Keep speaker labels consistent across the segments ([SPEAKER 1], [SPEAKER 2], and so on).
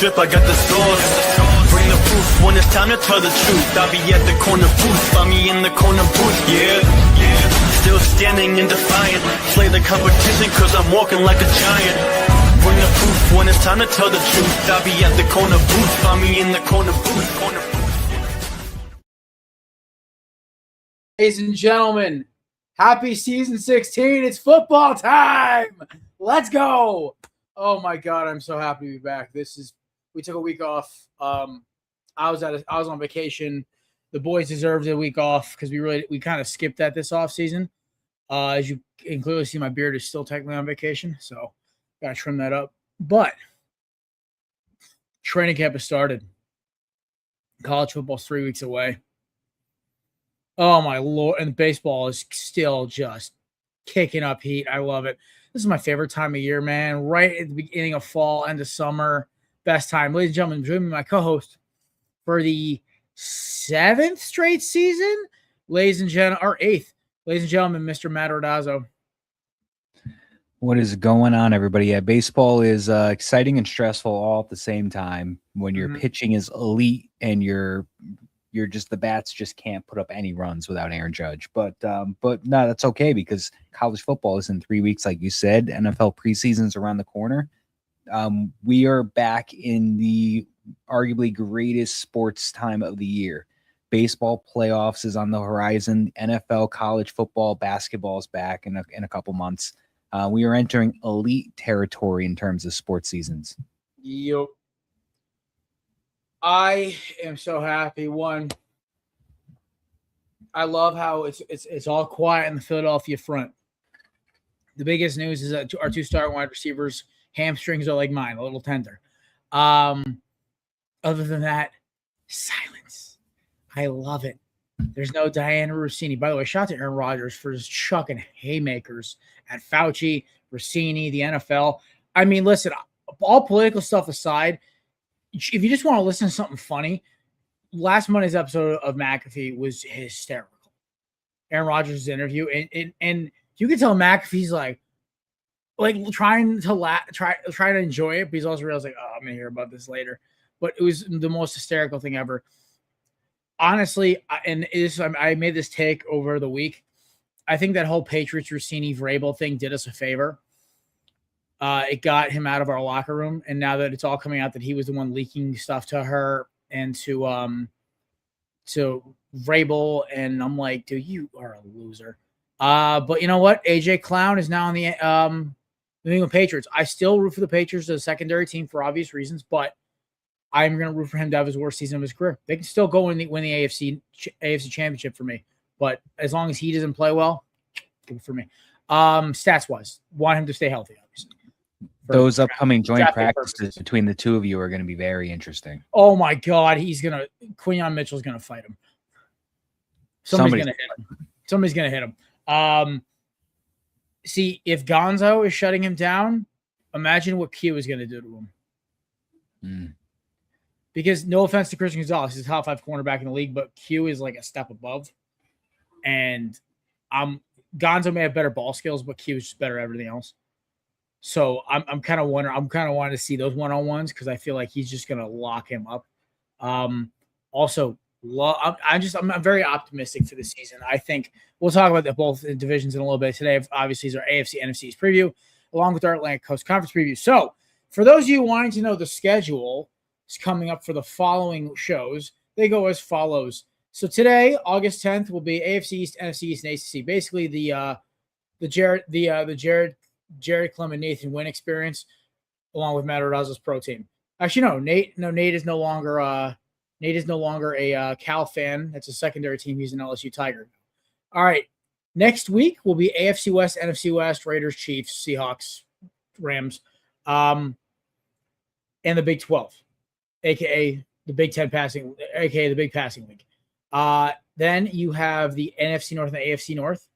[SPEAKER 1] drip, I got the sauce. Bring the proof when it's time to tell the truth. I'll be at the corner booth, find me in the corner booth, yeah. Still standing and defiant, slay the competition cause I'm walking like a giant. Bring the proof when it's time to tell the truth. I'll be at the corner booth, find me in the corner booth,
[SPEAKER 2] Ladies and gentlemen, happy season 16. It's football time. Let's go. Oh my God, I'm so happy to be back. We took a week off. I was on vacation. The boys deserved a week off because we kind of skipped that this off season. As you can clearly see, my beard is still technically on vacation, so gotta trim that up. But training camp has started. College football's 3 weeks away. Oh my Lord. And baseball is still just kicking up heat. I love it. This is my favorite time of year, man. Right at the beginning of fall, end of summer. Best time. Ladies and gentlemen, join me, my co-host for the 7th straight season. Ladies and gentlemen, or 8th. Ladies and gentlemen, Mr. Matt Ordazzo.
[SPEAKER 3] What is going on, everybody? Yeah, baseball is exciting and stressful all at the same time when your pitching is elite and you're just the bats just can't put up any runs without Aaron Judge. But no, that's okay because college football is in 3 weeks, like you said. NFL preseason is around the corner. We are back in the arguably greatest sports time of the year. Baseball playoffs is on the horizon. NFL, college football, basketball is back in a couple months. We are entering elite territory in terms of sports seasons.
[SPEAKER 2] Yep. I am so happy. One, I love how it's all quiet in the Philadelphia front. The biggest news is that our 2 starting wide receivers' hamstrings are like mine, a little tender. Other than that, silence. I love it. There's no Diana Rossini. By the way, shout out to Aaron Rodgers for his chucking haymakers at Fauci, Rossini, the NFL. I mean, listen, all political stuff aside, if you just want to listen to something funny, last Monday's episode of McAfee was hysterical. Aaron Rodgers' interview, and you can tell McAfee's like trying to enjoy it, but he's also realized like, oh, I'm gonna hear about this later. But it was the most hysterical thing ever. Honestly, I made this take over the week. I think that whole Patriots Rossini Vrabel thing did us a favor. It got him out of our locker room, and now that it's all coming out that he was the one leaking stuff to her and to Vrabel, and I'm like, dude, you are a loser. But you know what? AJ Clown is now on the New England Patriots. I still root for the Patriots as a secondary team for obvious reasons, but I'm going to root for him to have his worst season of his career. They can still go win the AFC Championship for me, but as long as he doesn't play well, good for me. Stats wise, want him to stay healthy, obviously.
[SPEAKER 3] Those upcoming joint practices between the two of you are going to be very interesting.
[SPEAKER 2] Oh my God, Quinyon Mitchell's going to fight him. Somebody's going to hit him. See, if Gonzo is shutting him down, imagine what Q is going to do to him. Because no offense to Christian Gonzalez, he's a top 5 cornerback in the league, but Q is like a step above. And Gonzo may have better ball skills, but Q is just better at everything else. So I'm kind of wondering. I'm kind of wanting to see those one-on-ones because I feel like he's just going to lock him up. Also, I'm very optimistic for the season. I think we'll talk about both divisions in a little bit today. Obviously, is our AFC NFC East preview along with our Atlantic Coast Conference preview. So, for those of you wanting to know the schedule is coming up for the following shows, they go as follows. So today, August 10th, will be AFC East, NFC East, and ACC. Basically, the Jared Klim and Nathan Wynn experience, along with Matt Ordazzo's pro team. Actually, Nate is no longer a Cal fan. That's a secondary team. He's an LSU Tiger. All right. Next week will be AFC West, NFC West, Raiders, Chiefs, Seahawks, Rams, and the Big 12, aka the Big 10 passing, aka the Big Passing League. Then you have the NFC North and the AFC North,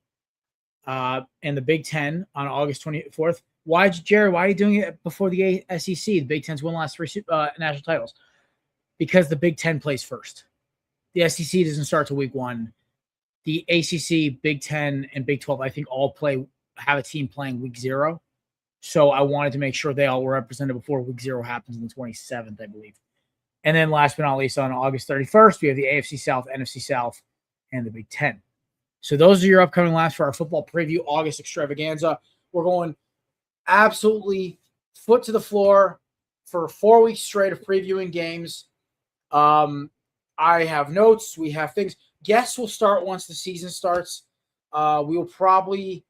[SPEAKER 2] and the Big 10 on August 24th. Why are you doing it before the SEC? The Big Ten's won the last 3 national titles. Because the Big 10 plays first. The SEC doesn't start till week 1. The ACC, Big 10, and Big 12, I think all have a team playing week 0. So I wanted to make sure they all were represented before week 0 happens on the 27th, I believe. And then last but not least, on August 31st, we have the AFC South, NFC South, and the Big Ten. So those are your upcoming laps for our football preview August extravaganza. We're going absolutely foot to the floor for 4 weeks straight of previewing games. I have notes. We have things. Guests will start once the season starts. We will probably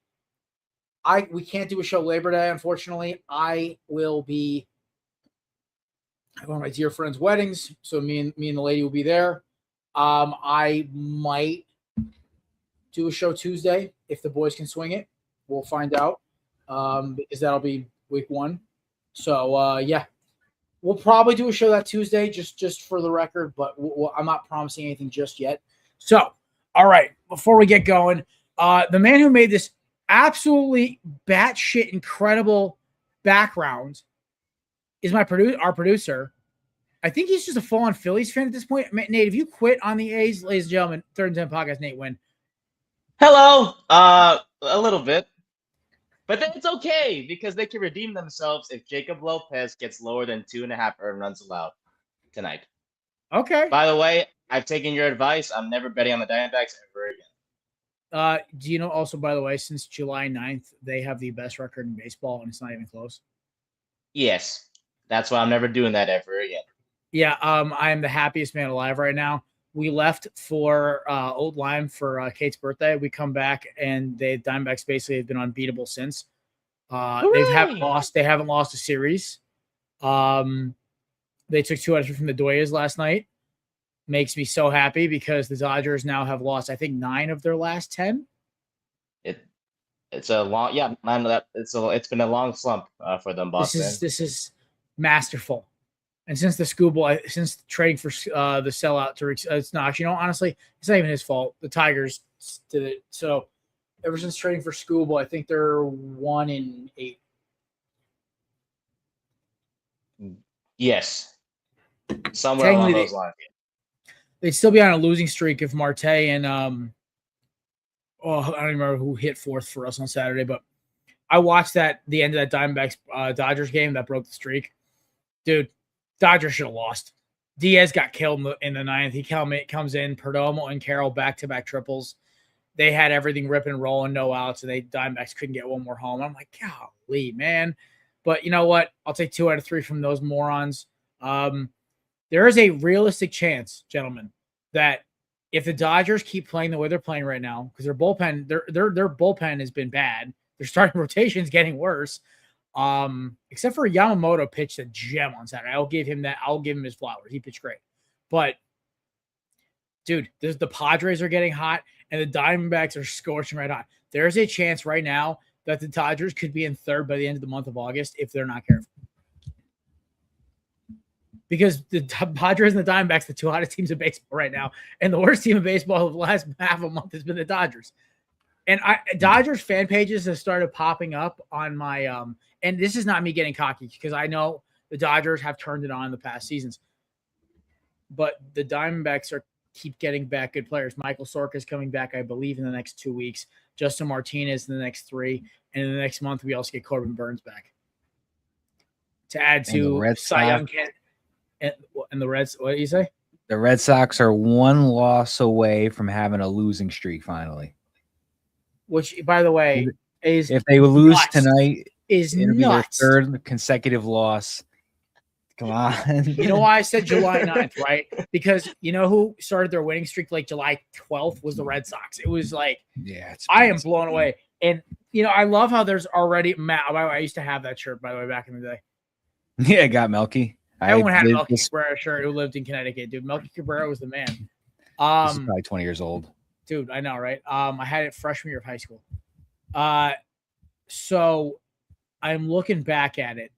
[SPEAKER 2] we can't do a show Labor Day, unfortunately. I will be at one of my dear friends' weddings, so me and the lady will be there. I might do a show Tuesday if the boys can swing it. We'll find out, because that'll be week 1. So yeah, we'll probably do a show that Tuesday, just for the record, but I'm not promising anything just yet. So, all right, before we get going, the man who made this absolutely batshit incredible background is our producer. I think he's just a full-on Phillies fan at this point. Nate, if you quit on the A's, ladies and gentlemen, 3rd and 10 podcast, Nate Wynn.
[SPEAKER 4] Hello. A little bit. But then it's okay because they can redeem themselves if Jacob Lopez gets lower than 2.5 earned runs allowed tonight.
[SPEAKER 2] Okay.
[SPEAKER 4] By the way, I've taken your advice. I'm never betting on the Diamondbacks ever again.
[SPEAKER 2] Do you know also, by the way, since July 9th, they have the best record in baseball, and it's not even close?
[SPEAKER 4] Yes. That's why I'm never doing that ever again.
[SPEAKER 2] Yeah, I am the happiest man alive right now. We left for Old Lyme for Kate's birthday. We come back, and the Diamondbacks basically have been unbeatable since. They haven't lost a series. They took 2 out of 3 from the Doyas last night. Makes me so happy because the Dodgers now have lost, I think, 9 of their last 10.
[SPEAKER 4] It's a long, yeah, it's been a long slump for them, Boston.
[SPEAKER 2] This is masterful. And since since trading for the sellout to it's not actually, honestly, it's not even his fault. The Tigers did it. So ever since trading for Scooble, I think they're 1-8.
[SPEAKER 4] Yes, somewhere along those lines.
[SPEAKER 2] They'd still be on a losing streak if Marte and I don't even remember who hit 4th for us on Saturday, but I watched the end of that Diamondbacks Dodgers game that broke the streak. Dude, Dodgers should have lost. Diaz got killed in the 9th. He comes in, Perdomo and Carroll back-to-back triples. They had everything ripping and rolling, no outs, and Diamondbacks couldn't get one more home. I'm like, golly, man. But you know what? I'll take 2 out of 3 from those morons. There is a realistic chance, gentlemen, that if the Dodgers keep playing the way they're playing right now, because their bullpen has been bad, their starting rotation is getting worse. Except for Yamamoto pitched a gem on Saturday. I'll give him his flowers. He pitched great. But dude, the Padres are getting hot and the Diamondbacks are scorching red hot. There's a chance right now that the Dodgers could be in 3rd by the end of the month of August if they're not careful. Because the Padres and the Diamondbacks, the 2 hottest teams in baseball right now, and the worst team in baseball of the last half a month has been the Dodgers. And Dodgers fan pages have started popping up on my and this is not me getting cocky because I know the Dodgers have turned it on in the past seasons. But the Diamondbacks keep getting back good players. Michael Sorka is coming back, I believe, in the next 2 weeks. Justin Martinez in the next 3. And in the next month, we also get Corbin Burns back. To add to Cy Young and the Reds, what do you say?
[SPEAKER 3] The Red Sox are 1 loss away from having a losing streak finally.
[SPEAKER 2] Which, by the way, is
[SPEAKER 3] if they lose tonight,
[SPEAKER 2] it'll
[SPEAKER 3] be their 3rd consecutive loss. Come on.
[SPEAKER 2] You know why I said July 9th, right? Because you know who started their winning streak like July 12th was the Red Sox. It was like, I am blown away. And, I love how there's already Matt. I used to have that shirt, by the way, back in the day.
[SPEAKER 3] Yeah, I got Melky.
[SPEAKER 2] Everyone had a Melky Cabrera shirt who lived in Connecticut, dude. Melky Cabrera was the man.
[SPEAKER 3] This is probably 20 years old.
[SPEAKER 2] Dude, I know, right? I had it freshman year of high school. So I'm looking back at it.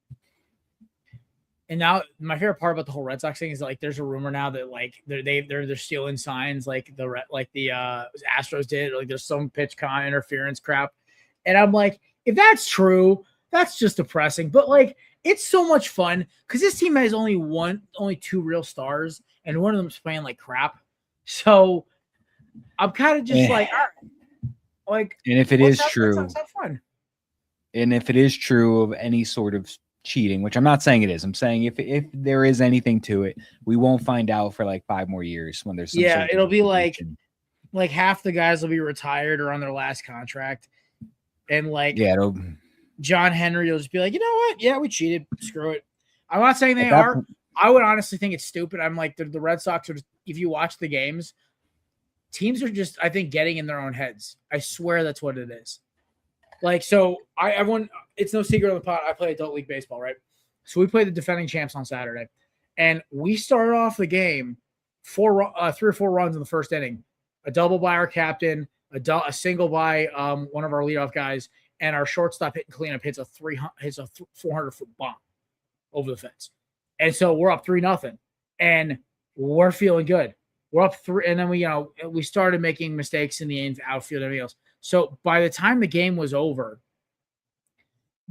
[SPEAKER 2] And now my favorite part about the whole Red Sox thing is like there's a rumor now that like they're stealing signs like the Astros did. Like there's some pitch count interference crap. And I'm like, if that's true, that's just depressing. But like it's so much fun because this team has only 2 real stars, and one of them's playing like crap. So I'm kind of just like, all right. Like,
[SPEAKER 3] and if it is true,
[SPEAKER 2] fun.
[SPEAKER 3] And if it is true of any sort of cheating, which I'm not saying it is, I'm saying if there is anything to it, we won't find out for like 5 more years when there's some sort of
[SPEAKER 2] it'll be
[SPEAKER 3] investigation.
[SPEAKER 2] like half the guys will be retired or on their last contract, and like John Henry will just be like, you know what? Yeah, we cheated. Screw it. I'm not saying they are. I would honestly think it's stupid. I'm like the Red Sox are just, if you watch the games, teams are just, I think, getting in their own heads. I swear that's what it is. Like, so everyone, it's no secret on the pod, I play adult league baseball, right? So we played the defending champs on Saturday, and we started off the game 3 or 4 runs in the first inning, a double by our captain, a single by one of our leadoff guys, and our shortstop hitting cleanup hits a 400-foot bomb over the fence. And so we're up 3-0, and we're feeling good. We're up 3, and then we started making mistakes in the outfield and everything else. So by the time the game was over,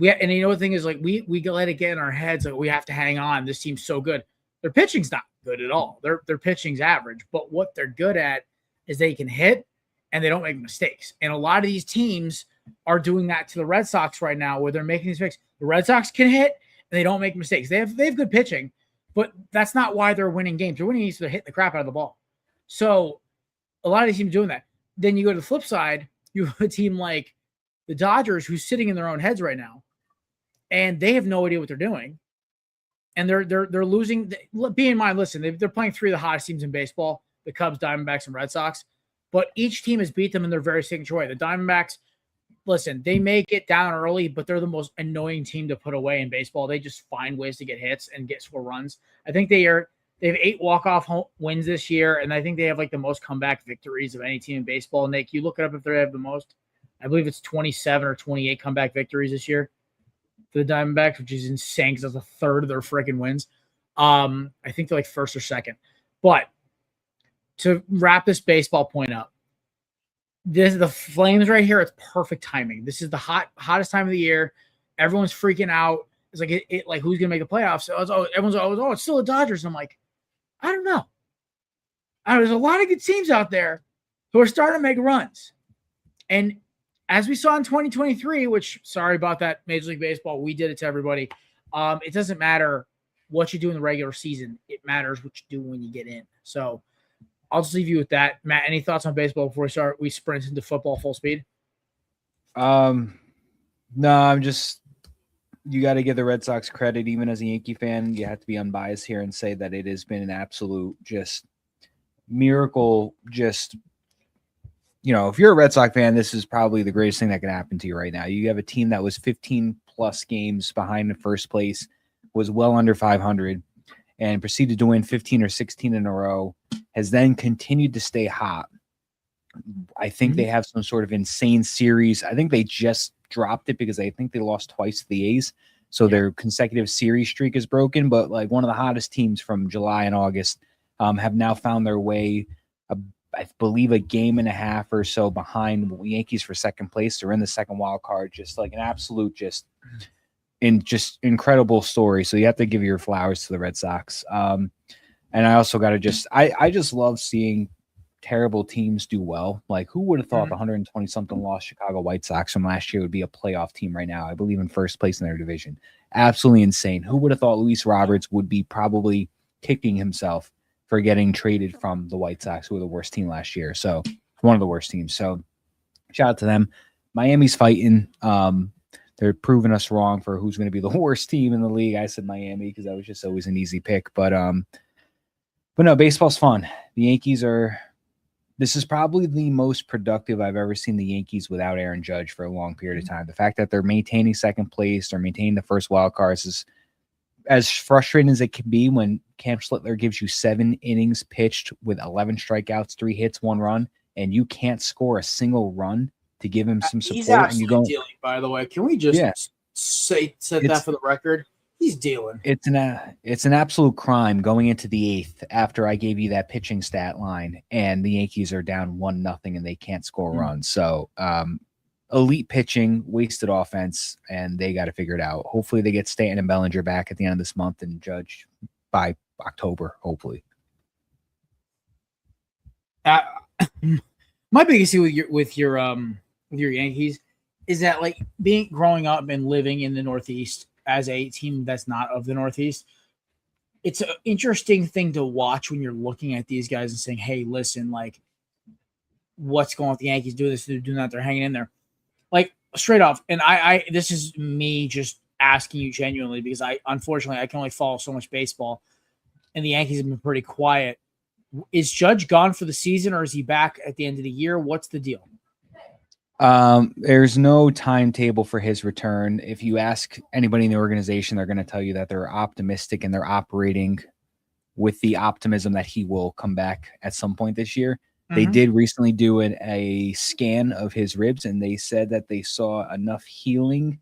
[SPEAKER 2] and you know the thing is, like, we let it get in our heads, like, we have to hang on. This team's so good. Their pitching's not good at all. Their pitching's average, but what they're good at is they can hit and they don't make mistakes. And a lot of these teams are doing that to the Red Sox right now, where they're making these mistakes. The Red Sox can hit and they don't make mistakes. They have good pitching, but that's not why they're winning games. They're winning games because they're hitting the crap out of the ball. So a lot of these teams doing that. Then you go to the flip side, you have a team like the Dodgers who's sitting in their own heads right now, and they have no idea what they're doing. And they're losing. Be in mind, listen, they're playing 3 of the hottest teams in baseball: the Cubs, Diamondbacks, and Red Sox. But each team has beat them in their very signature way. The Diamondbacks, listen, they may get down early, but they're the most annoying team to put away in baseball. They just find ways to get hits and get score runs. I think they have 8 walk-off wins this year, and I think they have like the most comeback victories of any team in baseball. Nick, you look it up if they have the most. I believe it's 27 or 28 comeback victories this year for the Diamondbacks, which is insane because that's a third of their freaking wins. I think they're like first or second. But to wrap this baseball point up, the Flames right here, it's perfect timing. This is the hottest time of the year. Everyone's freaking out. It's like it like who's gonna make the playoffs? So everyone's always, it's still the Dodgers. I'm like, I don't know. There's a lot of good teams out there who are starting to make runs. And as we saw in 2023, which, sorry about that, Major League Baseball, we did it to everybody. It doesn't matter what you do in the regular season. It matters what you do when you get in. So I'll just leave you with that. Matt, any thoughts on baseball before we sprint into football full speed?
[SPEAKER 3] No, I'm just, you got to give the Red Sox credit. Even as a Yankee fan, you have to be unbiased here and say that it has been an absolute just miracle. Just, if you're a Red Sox fan, this is probably the greatest thing that can happen to you right now. You have a team that was 15 plus games behind in first place, was well under 500, and proceeded to win 15 or 16 in a row, has then continued to stay hot. I think they have some sort of insane series. I think they just dropped it because I think they lost twice to the A's. So their consecutive series streak is broken. But like one of the hottest teams from July and August have now found their way, I believe, a game and a half or so behind the Yankees for second place. They're in the second wild card. Just like an absolute just incredible story. So you have to give your flowers to the Red Sox. And I also got to I just love seeing terrible teams do well. Like, who would have thought the 120-something lost Chicago White Sox from last year would be a playoff team right now? I believe in first place in their division. Absolutely insane. Who would have thought Luis Roberts would be probably kicking himself for getting traded from the White Sox, who were the worst team last year? So one of the worst teams. So shout out to them. Miami's fighting. They're proving us wrong for who's going to be the worst team in the league. I said Miami because that was just always an easy pick. But no, baseball's fun. The Yankees this is probably the most productive I've ever seen the Yankees without Aaron Judge for a long period of time. The fact that they're maintaining second place, they're maintaining the first wild cards is as frustrating as it can be when Cam Schlittler gives you 7 innings pitched with 11 strikeouts, 3 hits, 1 run, and you can't score a single run to give him some support.
[SPEAKER 2] He's absolutely dealing, by the way. Can we just set that for the record? He's dealing.
[SPEAKER 3] It's an absolute crime going into the 8th after I gave you that pitching stat line, and the Yankees are down 1-0 and they can't score runs. So elite pitching, wasted offense, and they got to figure it out. Hopefully they get Stanton and Bellinger back at the end of this month and Judge by October, hopefully.
[SPEAKER 2] My biggest issue with your Yankees is that like growing up and living in the Northeast as a team that's not of the Northeast, it's an interesting thing to watch when you're looking at these guys and saying, hey, listen, like, what's going on with the Yankees? Do this, do that. They're hanging in there. Like, straight off. And I this is me just asking you genuinely because unfortunately, I can only follow so much baseball and the Yankees have been pretty quiet. Is Judge gone for the season or is he back at the end of the year? What's the deal?
[SPEAKER 3] There's no timetable for his return. If you ask anybody in the organization, they're going to tell you that they're optimistic and they're operating with the optimism that he will come back at some point this year. Mm-hmm. They did recently do a scan of his ribs, and they said that they saw enough healing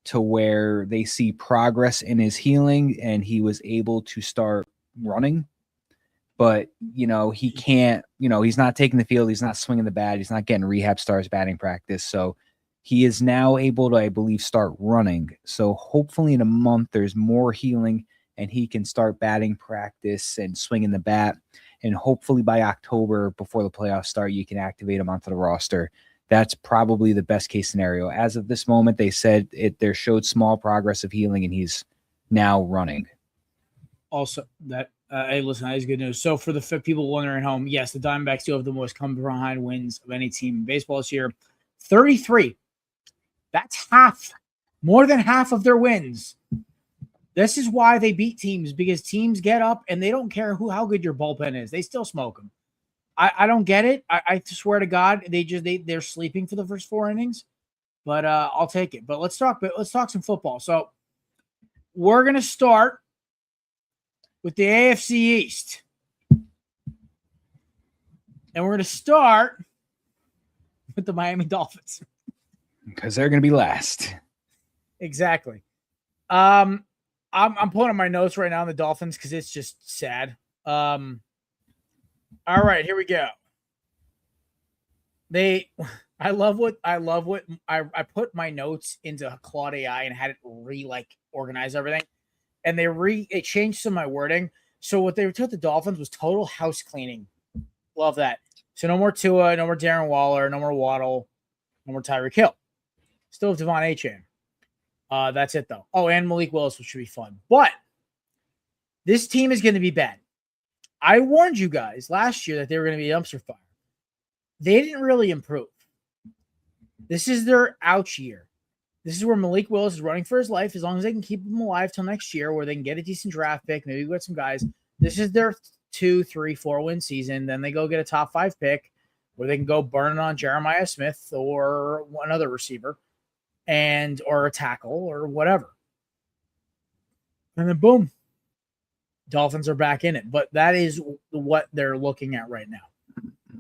[SPEAKER 3] to where they see progress in his healing, and he was able to start running. But, he can't, he's not taking the field. He's not swinging the bat. He's not getting rehab stars, batting practice. So he is now able to, I believe, start running. So hopefully in a month, there's more healing and he can start batting practice and swinging the bat. And hopefully by October, before the playoffs start, you can activate him onto the roster. That's probably the best case scenario. As of this moment, they said there showed small progress of healing and he's now running.
[SPEAKER 2] Also, hey, listen, that is good news. So for the people wondering at home, yes, the Diamondbacks do have the most come-behind wins of any team in baseball this year. 33. That's half. More than half of their wins. This is why they beat teams, because teams get up and they don't care how good your bullpen is. They still smoke them. I don't get it. I swear to God, they're sleeping for the first 4 innings. But I'll take it. But let's talk some football. So we're gonna start with the AFC East. And we're going to start with the Miami Dolphins.
[SPEAKER 3] Because they're going to be last.
[SPEAKER 2] Exactly. I'm pulling up my notes right now on the Dolphins because it's just sad. All right, here we go. I put my notes into Claude AI and had it organize everything. And it changed some of my wording. So what they took the Dolphins was total house cleaning. Love that. So no more Tua, no more Darren Waller, no more Waddle, no more Tyreek Hill. Still have Devon Achane. That's it though. Oh, and Malik Willis, which should be fun. But this team is going to be bad. I warned you guys last year that they were going to be a dumpster fire. They didn't really improve. This is their ouch year. This is where Malik Willis is running for his life. As long as they can keep him alive till next year, where they can get a decent draft pick, maybe get some guys. This is their 2, 3, 4 win season. Then they go get a top 5 pick, where they can go burn on Jeremiah Smith or another receiver, or a tackle or whatever. And then boom, Dolphins are back in it. But that is what they're looking at right now.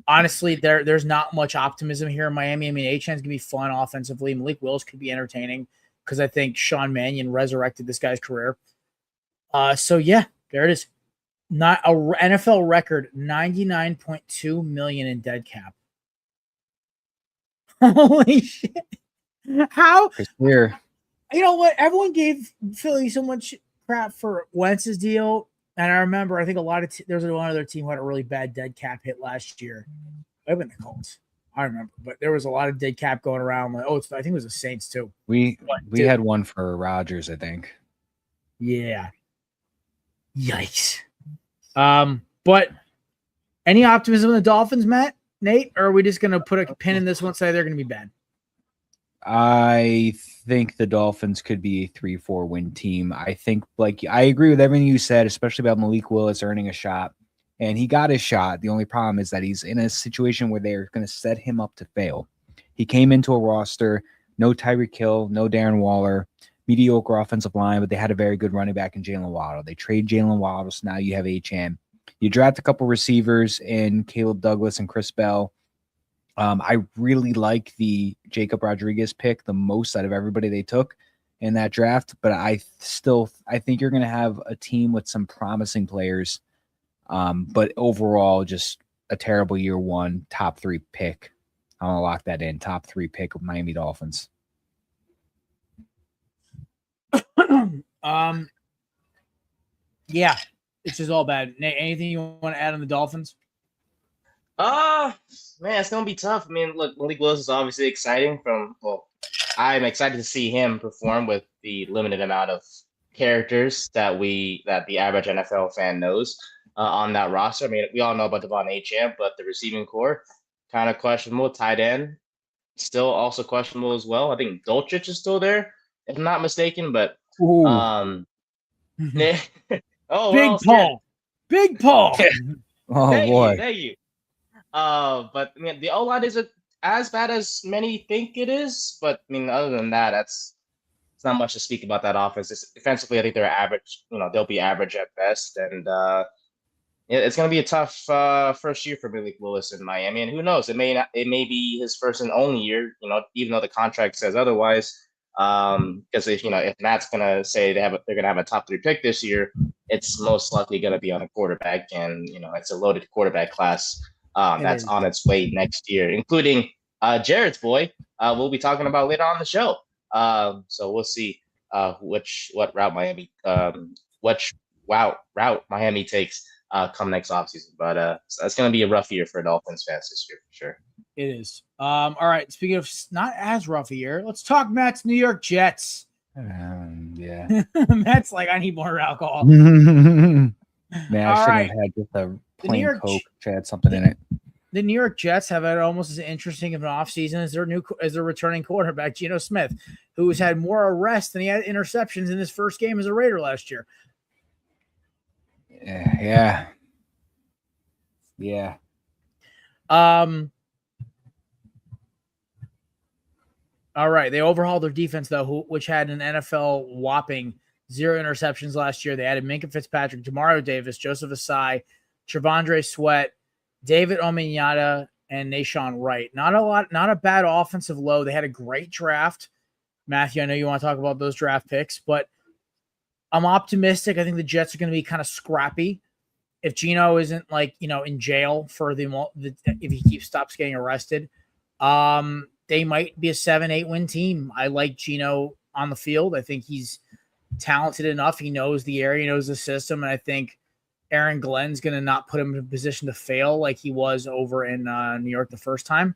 [SPEAKER 2] Honestly, there's not much optimism here in Miami. I mean, Achane's going to be fun offensively. Malik Willis could be entertaining because I think Sean Mannion resurrected this guy's career. So, yeah, there it is. Not a NFL record, $99.2 million in dead cap. Holy shit. How?
[SPEAKER 3] Here.
[SPEAKER 2] You know what? Everyone gave Philly so much crap for Wentz's deal. And I remember, I think there's one other team who had a really bad dead cap hit last year. It would have been the Colts. I remember. But there was a lot of dead cap going around. I think it was the Saints too.
[SPEAKER 3] We had one for Rodgers, I think.
[SPEAKER 2] Yeah. Yikes. But any optimism in the Dolphins, Nate? Or are we just going to put a pin in this one and say they're going to be bad?
[SPEAKER 3] I think the Dolphins could be a 3-4 win team. I think, I agree with everything you said, especially about Malik Willis earning a shot. And he got his shot. The only problem is that he's in a situation where they're going to set him up to fail. He came into a roster, no Tyreek Hill, no Darren Waller, mediocre offensive line, but they had a very good running back in Jalen Waddle. They trade Jalen Waddle, so now you have Achane. You draft a couple receivers in Caleb Douglas and Chris Bell. I really like the Jacob Rodriguez pick the most out of everybody they took in that draft, but I think you're going to have a team with some promising players, but overall just a terrible year one, top 3 pick. I'm going to lock that in, top 3 pick of Miami Dolphins.
[SPEAKER 2] Yeah, it's just all bad. Nate, anything you want to add on the Dolphins?
[SPEAKER 4] Man, it's gonna be tough. I mean, look, Malik Willis is obviously exciting. I'm excited to see him perform with the limited amount of characters that the average NFL fan knows on that roster. I mean, we all know about Devon Achane, but the receiving core kind of questionable. Tight end still also questionable as well. I think Dolchich is still there, if I'm not mistaken. But
[SPEAKER 3] Ooh.
[SPEAKER 4] yeah. Oh,
[SPEAKER 2] Big Paul. Big Paul.
[SPEAKER 3] Oh boy.
[SPEAKER 4] Thank you. But I mean, the O line isn't as bad as many think it is. But I mean, other than that, it's not much to speak about that offense. Defensively, I think they're average. They'll be average at best, and it's going to be a tough first year for Malik Willis in Miami. And who knows? It may not. It may be his first and only year. Even though the contract says otherwise. Because if Matt's going to say they're going to have a top 3 pick this year, it's most likely going to be on a quarterback, and it's a loaded quarterback class. That's on its way next year, including Jared's boy. We'll be talking about later on the show. So we'll see what route Miami takes come next offseason. But so it's going to be a rough year for Dolphins fans this year for sure.
[SPEAKER 2] It is. All right. Speaking of not as rough a year, let's talk Matt's New York Jets.
[SPEAKER 3] Yeah.
[SPEAKER 2] Matt's like, I need more alcohol.
[SPEAKER 3] Man, I should have had just a plain Coke which had something in it.
[SPEAKER 2] The New York Jets have had almost as interesting of an offseason as their returning quarterback, Geno Smith, who has had more arrests than he had interceptions in his first game as a Raider last year.
[SPEAKER 3] Yeah.
[SPEAKER 2] All right. They overhauled their defense, though, which had an NFL whopping 0 interceptions last year. They added Minkah Fitzpatrick, Demario Davis, Joseph Asai, Trevondre Sweat, David Onyemata, and Nashawn Wright. Not a bad offensive load. They had a great draft. Matthew, I know you want to talk about those draft picks, but I'm optimistic. I think the Jets are going to be kind of scrappy. If Geno isn't in jail for if he stops getting arrested, they might be a 7-8 win team. I like Geno on the field. I think he's talented enough. He knows the area, he knows the system, and I think Aaron Glenn's going to not put him in a position to fail like he was over in New York the first time.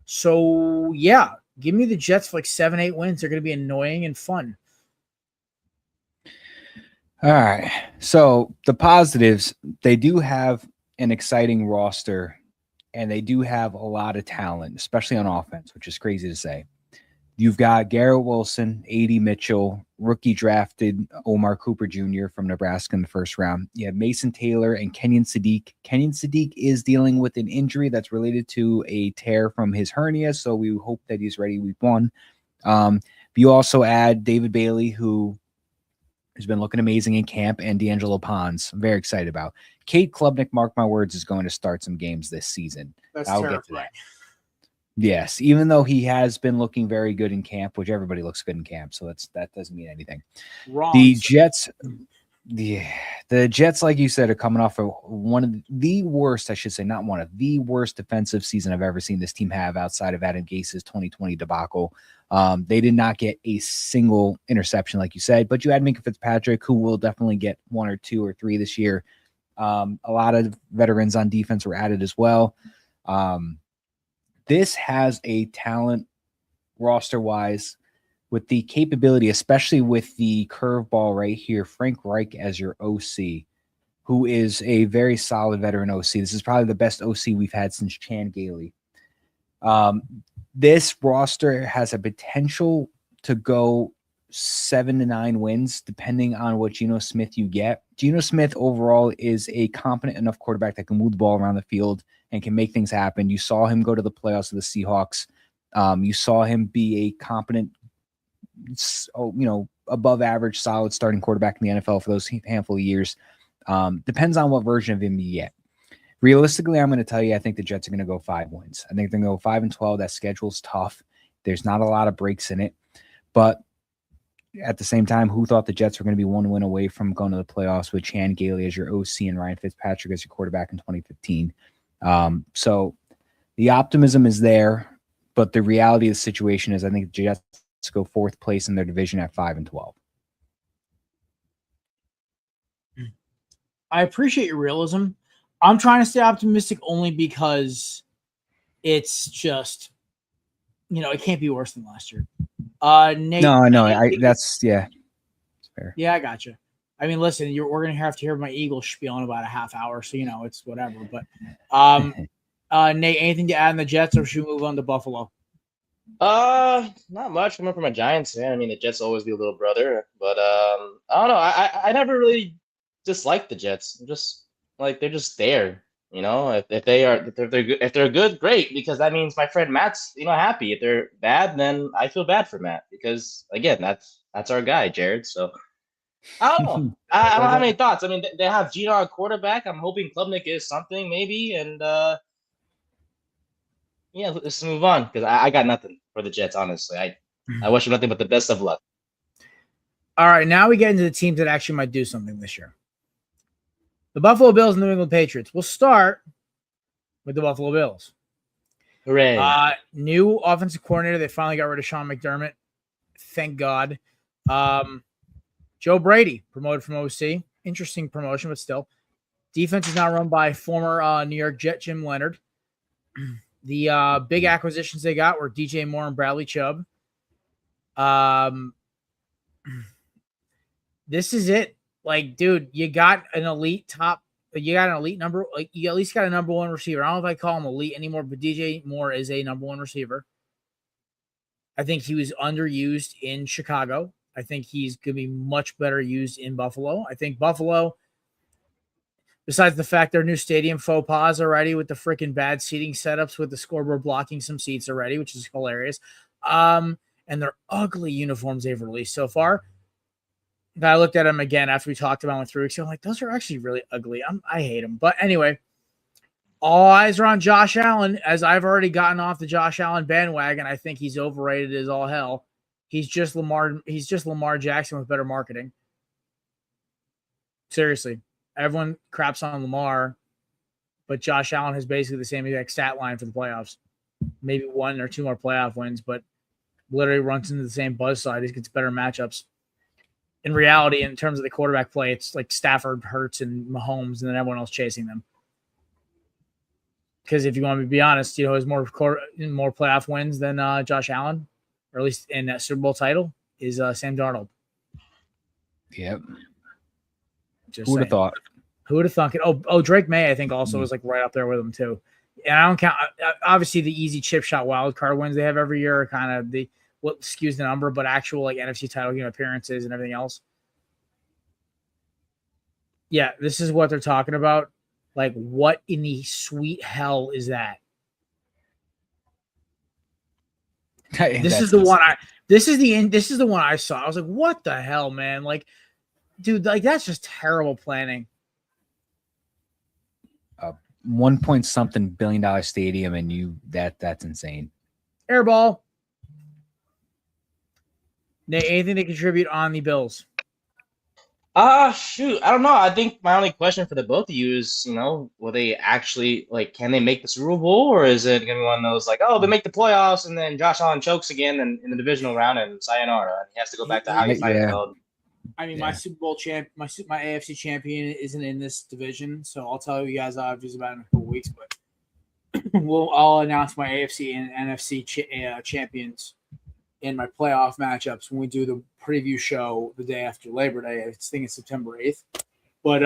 [SPEAKER 2] So, yeah, give me the Jets for 7-8 wins. They're going to be annoying and fun.
[SPEAKER 3] All right. So the positives, they do have an exciting roster, and they do have a lot of talent, especially on offense, which is crazy to say. You've got Garrett Wilson, A.D. Mitchell, rookie drafted Omar Cooper Jr. from Nebraska in the first round. You have Mason Taylor and Kenyon Sadiq. Kenyon Sadiq is dealing with an injury that's related to a tear from his hernia, so we hope that he's ready week 1. But you also add David Bailey, who has been looking amazing in camp, and D'Angelo Pons. I'm very excited about. Kate Klubnik, mark my words, is going to start some games this season. I'll get to that. Yes, even though he has been looking very good in camp, which everybody looks good in camp, so that doesn't mean anything.
[SPEAKER 2] Wrong.
[SPEAKER 3] The Jets, like you said, are coming off of one of the worst, I should say, not one of the worst defensive season I've ever seen this team have outside of Adam Gase's 2020 debacle. They did not get a single interception, like you said, but you had Minkah Fitzpatrick, who will definitely get 1 or 2 or 3 this year. A lot of veterans on defense were added as well. This has a talent roster-wise with the capability, especially with the curveball right here, Frank Reich as your OC, who is a very solid veteran OC. This is probably the best OC we've had since Chan Gailey. This roster has a potential to go 7 to 9 wins, depending on what Geno Smith you get. Geno Smith overall is a competent enough quarterback that can move the ball around the field and can make things happen. You saw him go to the playoffs with the Seahawks. You saw him be a competent, above average, solid starting quarterback in the NFL for those handful of years. Depends on what version of him you get. Realistically, I'm going to tell you, I think the Jets are going to go 5 wins. I think they're going to go 5-12. That schedule's tough. There's not a lot of breaks in it. But at the same time, who thought the Jets were going to be 1 win away from going to the playoffs with Chan Gailey as your OC and Ryan Fitzpatrick as your quarterback in 2015? So the optimism is there, but the reality of the situation is I think the Jets go 4th place in their division at 5-12.
[SPEAKER 2] I appreciate your realism. I'm trying to stay optimistic only because it's just, it can't be worse than last year. Nate,
[SPEAKER 3] that's fair.
[SPEAKER 2] Yeah, I got you. I mean, listen, we're gonna have to hear my Eagles spiel in about a half hour, so it's whatever. But, Nate, anything to add on the Jets, or should we move on to Buffalo?
[SPEAKER 4] Not much. Coming from a Giants fan, I mean, the Jets always be a little brother, but I don't know. I never really disliked the Jets. I'm just like they're just there. If they're good, great, because that means my friend Matt's happy. If they're bad, then I feel bad for Matt because again, that's our guy, Jared. So I don't know. I don't have any thoughts. I mean, they have Gino at quarterback. I'm hoping Klubnik is something maybe, and yeah, let's move on because I got nothing for the Jets. Honestly, I wish them nothing but the best of luck.
[SPEAKER 2] All right, now we get into the teams that actually might do something this year. The Buffalo Bills and the New England Patriots. We'll start with the Buffalo Bills.
[SPEAKER 4] Hooray.
[SPEAKER 2] New offensive coordinator. They finally got rid of Sean McDermott. Thank God. Joe Brady, promoted from OC. Interesting promotion, but still. Defense is now run by former New York Jet Jim Leonard. The big acquisitions they got were DJ Moore and Bradley Chubb. This is it. Like, dude, you got an elite number. Like, you at least got a number one receiver. I don't know if I call him elite anymore, but DJ Moore is a number one receiver. I think he was underused in Chicago. I think he's going to be much better used in Buffalo. I think Buffalo, besides the fact their new stadium faux pas already with the freaking bad seating setups with the scoreboard blocking some seats already, which is hilarious. And their ugly uniforms they've released so far. I looked at them again after we talked about them 3 weeks ago. I'm like, those are actually really ugly. I hate them. But anyway, all eyes are on Josh Allen, as I've already gotten off the Josh Allen bandwagon. I think he's overrated as all hell. He's just Lamar Jackson with better marketing. Seriously. Everyone craps on Lamar, but Josh Allen has basically the same exact stat line for the playoffs. Maybe 1 or 2 more playoff wins, but literally runs into the same buzzsaw. He gets better matchups. In reality, in terms of the quarterback play, it's like Stafford, Hurts, and Mahomes, and then everyone else chasing them. Because if you want me to be honest, has more playoff wins than Josh Allen, or at least in that Super Bowl title, is Sam Darnold.
[SPEAKER 3] Yep.
[SPEAKER 2] Who would have thought? Who would have thunk it? Oh, Drake May, I think, also was like right up there with him too. And I don't count. Obviously, the easy chip shot wild card wins they have every year are kind of what skews the number, but actual like NFC title game appearances and everything else. Yeah, this is what they're talking about. Like, what in the sweet hell is that? This is the one I saw. I was like, what the hell, man? Like, dude, like that's just terrible planning.
[SPEAKER 3] $1 billion stadium, and that's insane.
[SPEAKER 2] Airball. Nate, anything to contribute on the Bills?
[SPEAKER 4] Shoot, I don't know. I think my only question for the both of you is, will they actually can they make the Super Bowl, or is it gonna be one of those like, oh, they make the playoffs and then Josh Allen chokes again in the divisional round and sayonara, and he has to go back to how he fights.
[SPEAKER 2] I mean, my Super Bowl my AFC champion isn't in this division, so I'll tell you guys obviously about it in a couple weeks. But I'll announce my AFC and NFC champions in my playoff matchups when we do the preview show the day after Labor Day. I think it's September 8th. But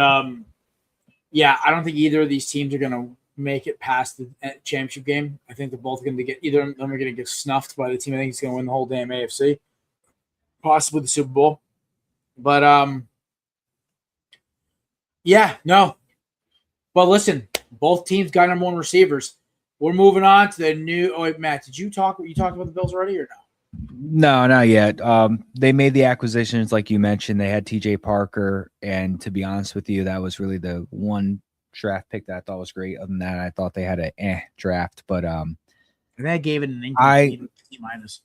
[SPEAKER 2] yeah, I don't think either of these teams are going to make it past the championship game. I think they're both going to get either of them are going to get snuffed by the team I think is going to win the whole damn AFC, possibly the Super Bowl. But yeah, no. But listen, both teams got number one receivers. We're moving on to the new. Oh wait, Matt, did you talk about the Bills already or no?
[SPEAKER 3] No, not yet. They made the acquisitions like you mentioned. They had TJ Parker, and to be honest with you, that was really the one draft pick that I thought was great. Other than that, I thought they had a draft, but
[SPEAKER 2] and that gave it an minus.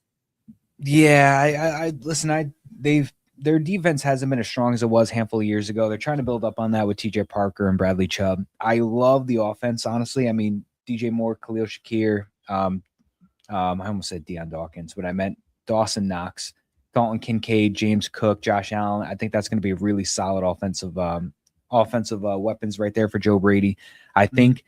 [SPEAKER 3] Yeah, I listen. Their defense hasn't been as strong as it was a handful of years ago. They're trying to build up on that with TJ Parker and Bradley Chubb. I love the offense, honestly. I mean, DJ Moore, Khalil Shakir. I almost said Deion Dawkins, but I meant Dawson Knox, Dalton Kincaid, James Cook, Josh Allen. I think that's going to be a really solid offensive offensive weapons right there for Joe Brady. I think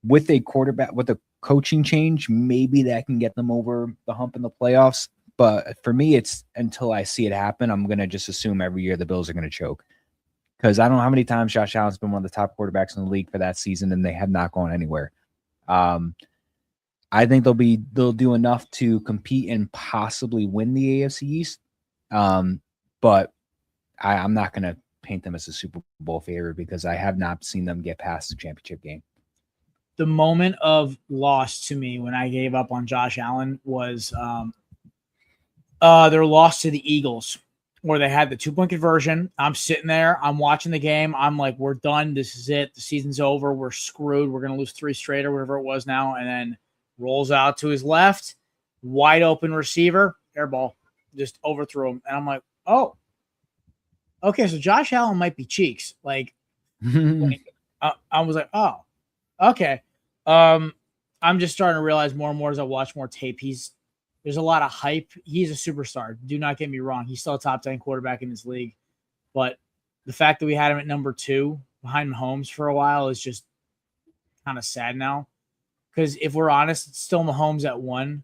[SPEAKER 3] with a quarterback, with a coaching change, maybe that can get them over the hump in the playoffs. But for me, it's until I see it happen, I'm going to just assume every year the Bills are going to choke. Because I don't know how many times Josh Allen's been one of the top quarterbacks in the league for that season, and they have not gone anywhere. I think they'll do enough to compete and possibly win the AFC East. But I'm not going to paint them as a Super Bowl favorite because I have not seen them get past the championship game.
[SPEAKER 2] The moment of loss to me when I gave up on Josh Allen was their loss to the Eagles, where they had the 2-point conversion. I'm sitting there. I'm watching the game. I'm like, we're done. This is it. The season's over. We're screwed. We're going to lose 3 straight or whatever it was now. And then rolls out to his left, wide open receiver, air ball, just overthrew him. And I'm like, oh, okay, so Josh Allen might be cheeks. Like, I was like, oh, okay. I'm just starting to realize more and more as I watch more tape. There's a lot of hype. He's a superstar. Do not get me wrong. He's still a top 10 quarterback in this league. But the fact that we had him at number 2 behind Mahomes for a while is just kind of sad now. Because if we're honest, it's still Mahomes at 1.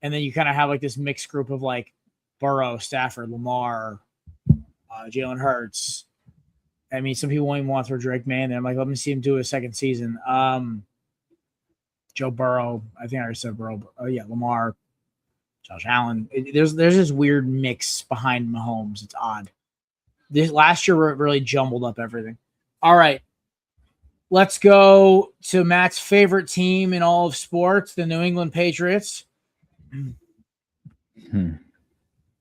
[SPEAKER 2] And then you kind of have like this mixed group of like Burrow, Stafford, Lamar, Jalen Hurts. I mean, some people won't even want to throw Drake May in there. I'm like, let me see him do his second season. Joe Burrow. I think I already said Burrow. Oh, yeah, Lamar, Josh Allen. There's this weird mix behind Mahomes. It's odd. This last year really jumbled up everything. All right. Let's go to Matt's favorite team in all of sports, the New England Patriots.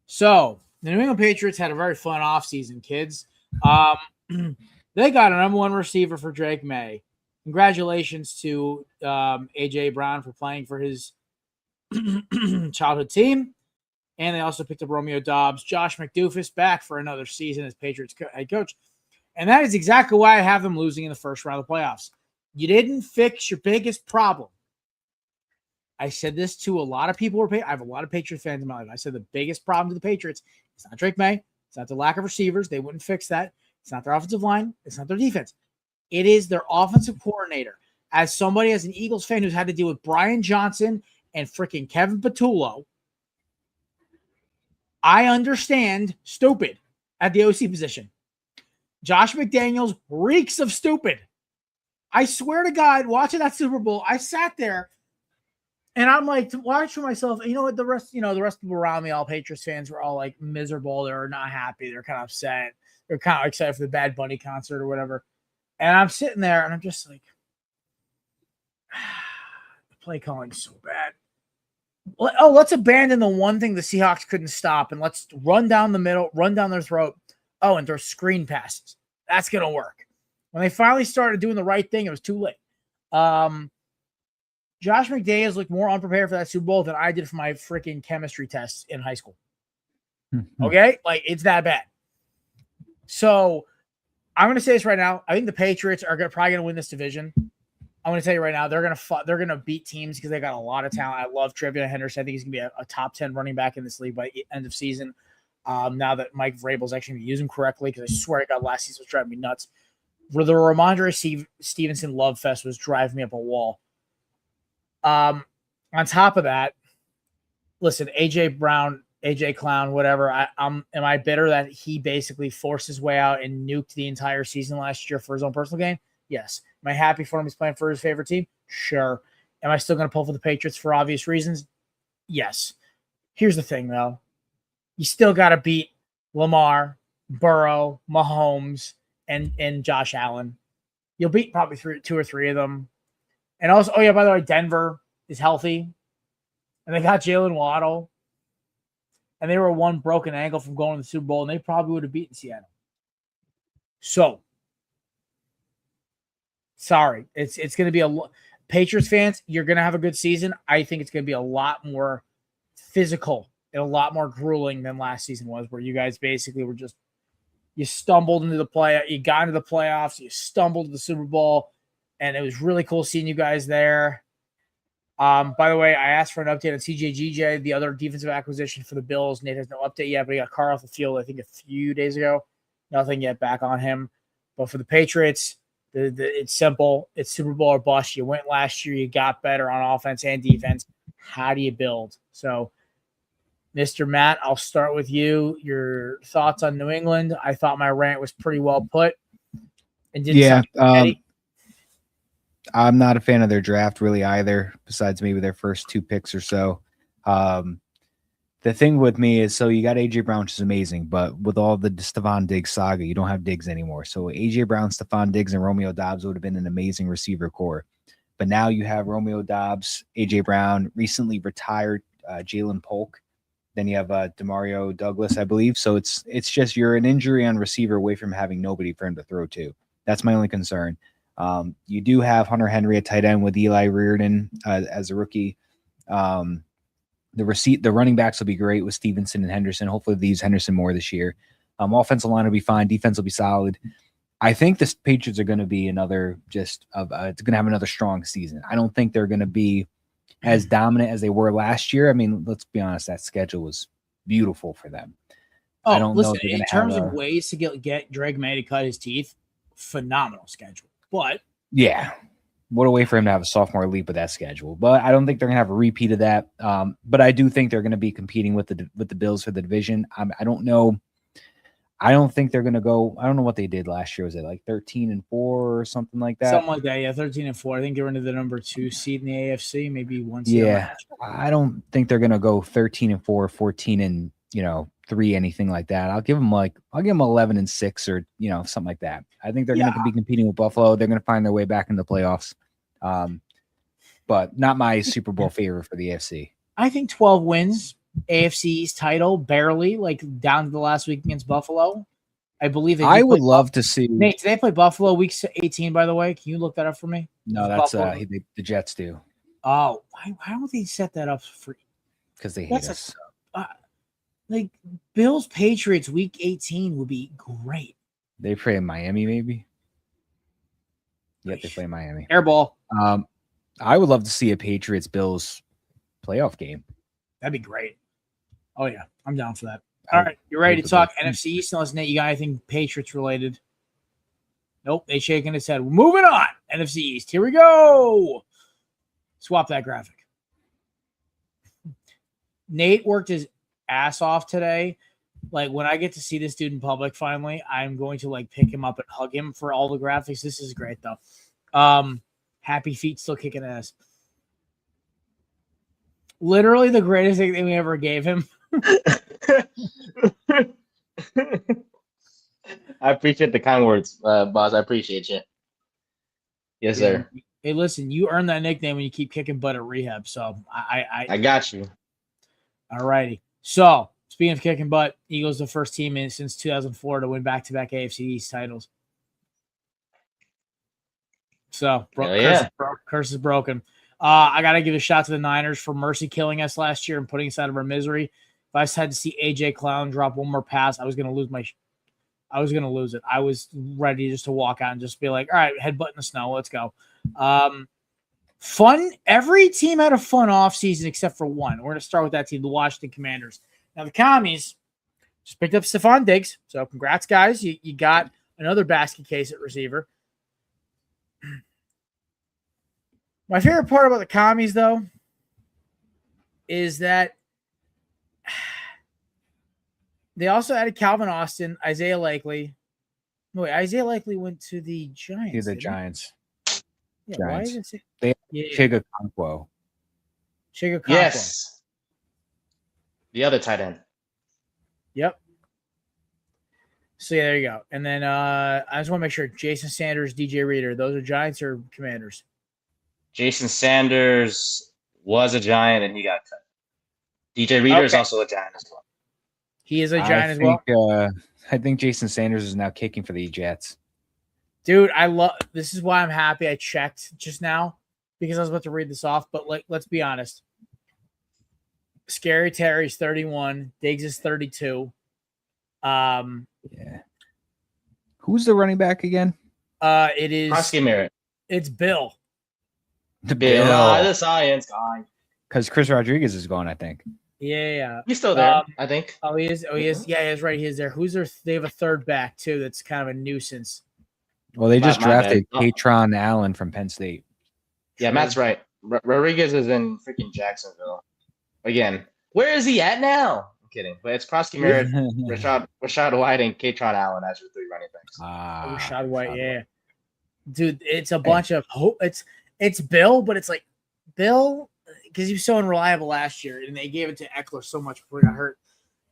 [SPEAKER 2] So, the New England Patriots had a very fun offseason, kids. They got a number 1 receiver for Drake May. Congratulations to A.J. Brown for playing for his childhood team. And they also picked up Romeo Doubs. Josh McDoofus back for another season as Patriots head coach. And that is exactly why I have them losing in the first round of the playoffs. You didn't fix your biggest problem. I said this to a lot of people. I have a lot of Patriots fans in my life. I said the biggest problem to the Patriots, it's not Drake May. It's not the lack of receivers. They wouldn't fix that. It's not their offensive line. It's not their defense. It is their offensive coordinator. As somebody, as an Eagles fan who's had to deal with Brian Johnson and freaking Kevin Patullo, I understand stupid at the OC position. Josh McDaniels reeks of stupid. I swear to God, watching that Super Bowl, I sat there and I'm like, to watch for myself. You know what? The rest of people around me, all Patriots fans, were all like miserable. They're not happy. They're kind of upset. They're kind of excited for the Bad Bunny concert or whatever. And I'm sitting there and I'm just like, the play calling is so bad. Oh, let's abandon the one thing the Seahawks couldn't stop and let's run down the middle, run down their throat. Oh, and throw screen passes. That's going to work. When they finally started doing the right thing, it was too late. Josh McDaniels looked more unprepared for that Super Bowl than I did for my freaking chemistry tests in high school. Okay? Like, it's that bad. So, I'm going to say this right now. I think the Patriots are probably going to win this division. I'm going to tell you right now, they're going to beat teams because they got a lot of talent. I love Trevion Henderson. I think he's going to be a top 10 running back in this league by end of season. Now that Mike Vrabel's actually going to use him correctly, because I swear to God, last season was driving me nuts. Where the Ramondre Stevenson love fest was driving me up a wall. On top of that, listen, AJ Brown, AJ Clown, whatever. Am I bitter that he basically forced his way out and nuked the entire season last year for his own personal gain? Yes. Am I happy for him? He's playing for his favorite team? Sure. Am I still going to pull for the Patriots for obvious reasons? Yes. Here's the thing, though. You still got to beat Lamar, Burrow, Mahomes, and Josh Allen. You'll beat probably 2 or 3 of them. And also, oh yeah, by the way, Denver is healthy. And they got Jalen Waddle. And they were one broken ankle from going to the Super Bowl, and they probably would have beaten Seattle. So, sorry. It's going to be Patriots fans, you're going to have a good season. I think it's going to be a lot more physical and a lot more grueling than last season was, where you guys basically were just, you stumbled into the you got into the playoffs, you stumbled to the Super Bowl, and it was really cool seeing you guys there. By the way, I asked for an update on CJGJ, the other defensive acquisition for the Bills. Nate has no update yet, but he got Carr off the field, I think, a few days ago. Nothing yet back on him. But for the Patriots, it's simple. It's Super Bowl or bust. You went last year. You got better on offense and defense. How do you build? So, Mr. Matt, I'll start with you. Your thoughts on New England. I thought my rant was pretty well put. And
[SPEAKER 3] I'm not a fan of their draft really either, besides maybe their first 2 picks or so. The thing with me is, so you got A.J. Brown, which is amazing, but with all the Stephon Diggs saga, you don't have Diggs anymore. So A.J. Brown, Stephon Diggs, and Romeo Doubs would have been an amazing receiver core. But now you have Romeo Doubs, A.J. Brown, recently retired Jalen Polk. Then you have Demario Douglas, I believe. So it's just you're an injury on receiver away from having nobody for him to throw to. That's my only concern. You do have Hunter Henry at tight end with Eli Reardon as a rookie. The running backs will be great with Stevenson and Henderson. Hopefully they use Henderson more this year. Offensive line will be fine. Defense will be solid. I think the Patriots are going to be it's going to have another strong season. I don't think they're going to be as dominant as they were last year. I mean, let's be honest, that schedule was beautiful for them. I don't know
[SPEAKER 2] in terms of ways to get Drake May to cut his teeth, phenomenal schedule. But
[SPEAKER 3] yeah, what a way for him to have a sophomore leap with that schedule. But I don't think they're going to have a repeat of that. But I do think they're going to be competing with the Bills for the division. I don't know. I don't think they're going to go. I don't know what they did last year. Was it like 13-4 or something like that?
[SPEAKER 2] Something like that. Yeah, 13-4. I think they're into the number 2 seed in the AFC, maybe 1 seed.
[SPEAKER 3] Yeah, I don't think they're going to go 13-4, 14-3, anything like that. I'll give them 11-6 or something like that. I think they're going to be competing with Buffalo. They're going to find their way back in the playoffs. But not my Super Bowl favorite for the AFC.
[SPEAKER 2] I think 12 wins. AFC East title, barely, down to the last week against Buffalo. I believe
[SPEAKER 3] I would love to see.
[SPEAKER 2] Nate, did they play Buffalo week 18, by the way? Can you look that up for me?
[SPEAKER 3] No, that's the Jets do.
[SPEAKER 2] Oh, why don't they set that up for?
[SPEAKER 3] Because they hate us.
[SPEAKER 2] Bills Patriots week 18 would be great.
[SPEAKER 3] They play in Miami, maybe. Yep, they play in Miami.
[SPEAKER 2] Airball.
[SPEAKER 3] I would love to see a Patriots Bills playoff game.
[SPEAKER 2] That'd be great. Oh, yeah. I'm down for that. All right. You ready to talk NFC East? Unless, Nate, you got anything Patriots related? Nope. They shaking his head. We're moving on. NFC East. Here we go. Swap that graphic. Nate worked his ass off today. When I get to see this dude in public finally, I'm going to pick him up and hug him for all the graphics. This is great, though. Happy feet still kicking ass. Literally the greatest thing we ever gave him.
[SPEAKER 4] I appreciate the kind words, boss. I appreciate you. Yes, sir.
[SPEAKER 2] Hey, listen, you earned that nickname when you keep kicking butt at rehab. So
[SPEAKER 4] I got you.
[SPEAKER 2] All righty. So speaking of kicking butt, Eagles the first team since 2004 to win back-to-back AFC East titles. So curse is broken. I got to give a shout to the Niners for mercy killing us last year and putting us out of our misery. If I had to see AJ Clown drop one more pass, I was going to lose it. I was ready just to walk out and just be like, all right, headbutt in the snow. Let's go. Fun. Every team had a fun offseason except for one. We're going to start with that team, the Washington Commanders. Now, the Commies just picked up Stephon Diggs. So congrats, guys. You got another basket case at receiver. My favorite part about the Commies, though, is that they also added Calvin Austin, Isaiah Likely. No, wait, Isaiah Likely went to the Giants.
[SPEAKER 3] He's the Giants.
[SPEAKER 2] Yeah,
[SPEAKER 3] Giants.
[SPEAKER 2] why is it?
[SPEAKER 3] They have Chigakonkwo.
[SPEAKER 4] Yes. The other tight end.
[SPEAKER 2] Yep. So, yeah, there you go. And then I just want to make sure Jason Sanders, DJ Reader, those are Giants or Commanders?
[SPEAKER 4] Jason Sanders was a Giant and he got cut. DJ Reader is also a Giant as well.
[SPEAKER 2] He is a Giant as well?
[SPEAKER 3] I think Jason Sanders is now kicking for the Jets.
[SPEAKER 2] Dude, this is why I'm happy I checked just now because I was about to read this off. But let's be honest. Scary Terry's 31. Diggs is 32.
[SPEAKER 3] Yeah. Who's the running back again?
[SPEAKER 2] It is.
[SPEAKER 4] Husky Merritt.
[SPEAKER 2] It's Bill.
[SPEAKER 4] The science guy.
[SPEAKER 3] Because Chris Rodriguez is gone, I think.
[SPEAKER 2] Yeah.
[SPEAKER 4] He's still there, I think.
[SPEAKER 2] Oh, he is. Yeah, he is right. He is there. Who's there? They have a third back, too, that's kind of a nuisance.
[SPEAKER 3] Well, they just
[SPEAKER 4] My bad.
[SPEAKER 3] drafted
[SPEAKER 4] Oh,
[SPEAKER 3] Katron Allen from Penn State.
[SPEAKER 4] yeah, Matt's right. Rodriguez is in freaking Jacksonville. Again, where is he at now? I'm kidding. But it's Krosky Merritt, Rashad White, and Katron Allen as your 3 running backs.
[SPEAKER 2] Rashad White, yeah. Dude, it's a
[SPEAKER 3] Hey.
[SPEAKER 2] bunch of hope. It's Bill, but it's like Bill because he was so unreliable last year, and they gave it to Eckler so much before he got hurt.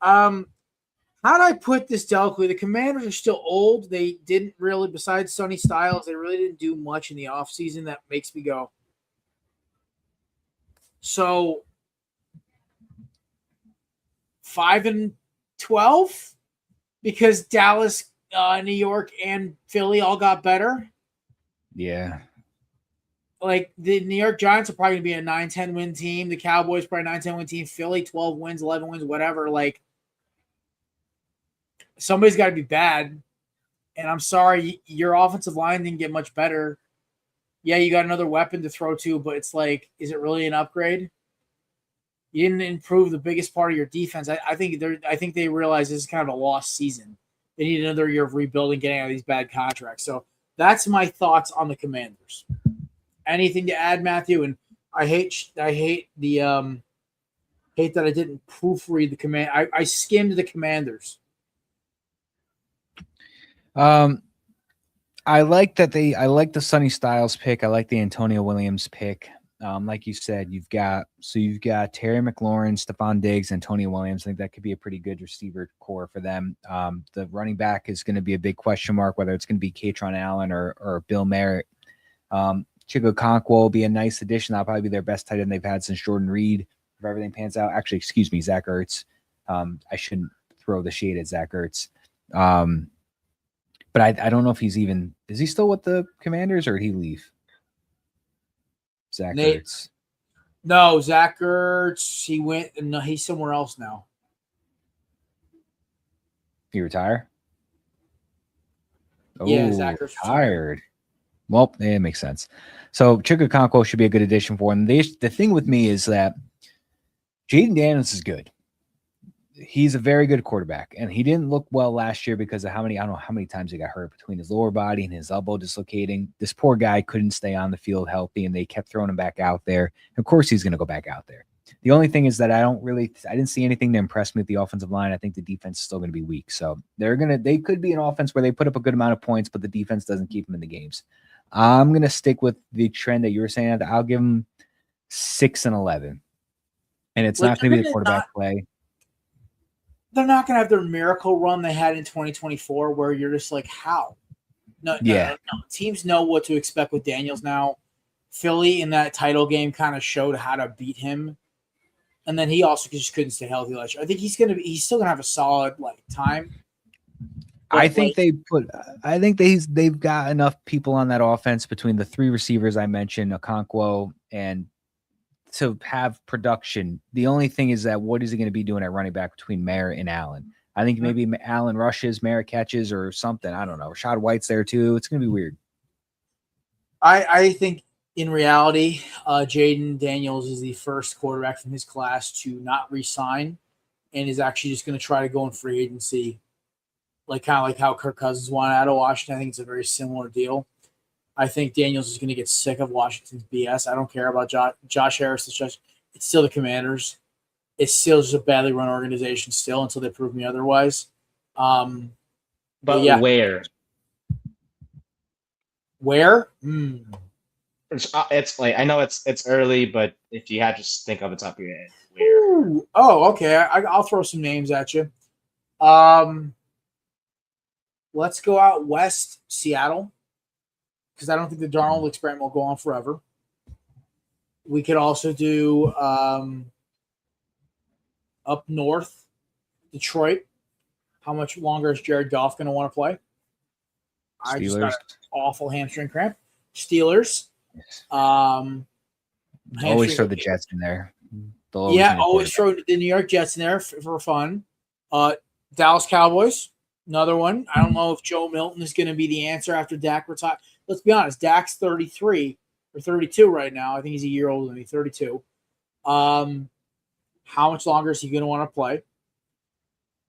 [SPEAKER 2] How do I put this delicately? The Commanders are still old. They didn't really, besides Sonny Styles, they really didn't do much in the offseason. That makes me go. So 5-12 because Dallas, New York, and Philly all got better.
[SPEAKER 3] Yeah.
[SPEAKER 2] Like the New York Giants are probably going to be a 9-10 win team. The Cowboys probably 9-10 win team. Philly 12 wins, 11 wins, whatever. Like somebody's got to be bad. And I'm sorry, your offensive line didn't get much better. Yeah, you got another weapon to throw to, but it's like, is it really an upgrade? You didn't improve the biggest part of your defense. I think they realize this is kind of a lost season. They need another year of rebuilding, getting out of these bad contracts. So that's my thoughts on the Commanders. Anything to add, Matthew? And I hate the hate that I didn't proofread the command. I skimmed the Commanders.
[SPEAKER 3] I like the Sonny Styles pick. I like the Antonio Williams pick. Like you said, you've got Terry McLaurin, Stephon Diggs, Antonio Williams. I think that could be a pretty good receiver core for them. The running back is going to be a big question mark, whether it's going to be Katron Allen or Bill Merritt. Chico Okonkwo will be a nice addition. That'll probably be their best tight end they've had since Jordan Reed, if everything pans out. Actually, excuse me, Zach Ertz. I shouldn't throw the shade at Zach Ertz. But I don't know if is he still with the Commanders or did he leave? Zach Ertz.
[SPEAKER 2] No, Zach Ertz. He went, no, he's somewhere else now.
[SPEAKER 3] He retire?
[SPEAKER 2] Yeah, Zach Ertz
[SPEAKER 3] retired. Well, it makes sense. So Chico Okonkwo should be a good addition for him. The thing with me is that Jaden Daniels is good. He's a very good quarterback, and he didn't look well last year because of I don't know how many times he got hurt between his lower body and his elbow dislocating. This poor guy couldn't stay on the field healthy, and they kept throwing him back out there. Of course, he's going to go back out there. The only thing is that I didn't see anything to impress me with the offensive line. I think the defense is still going to be weak. So they could be an offense where they put up a good amount of points, but the defense doesn't keep them in the games. I'm going to stick with the trend that you were saying. I'll give them 6-11, and it's not going to be the quarterback play.
[SPEAKER 2] They're not going to have their miracle run they had in 2024 where you're just like, how? No. Teams know what to expect with Daniels now. Philly in that title game kind of showed how to beat him. And then he also just couldn't stay healthy last year. I think he's still going to have a solid time.
[SPEAKER 3] I think they've got enough people on that offense between the 3 receivers I mentioned, Okonkwo, and to have production. The only thing is that what is he going to be doing at running back between Merritt and Allen? I think maybe Allen rushes, Merritt catches, or something. I don't know. Rashad White's there too. It's going to be weird.
[SPEAKER 2] I think in reality, Jaden Daniels is the first quarterback from his class to not re-sign and is actually just going to try to go in free agency, kind of like how Kirk Cousins wanted out of Washington. I think it's a very similar deal. I think Daniels is going to get sick of Washington's BS. I don't care about Josh Harris. It's still the Commanders. It's still just a badly run organization still until they prove me otherwise.
[SPEAKER 4] But yeah. Where? It's I know it's early, but if you had to just think of the top of your head, where?
[SPEAKER 2] Ooh. Oh, okay. I'll throw some names at you. Let's go out west, Seattle, because I don't think the Darnold experiment will go on forever. We could also do up north, Detroit. How much longer is Jared Goff going to want to play? I just got an awful hamstring cramp. Steelers.
[SPEAKER 3] Always throw the Jets in there.
[SPEAKER 2] Always throw the New York Jets in there for fun. Dallas Cowboys. Another one. I don't know if Joe Milton is going to be the answer after Dak retires. Let's be honest. Dak's 33 or 32 right now. I think he's a year older than me, 32. How much longer is he going to want to play?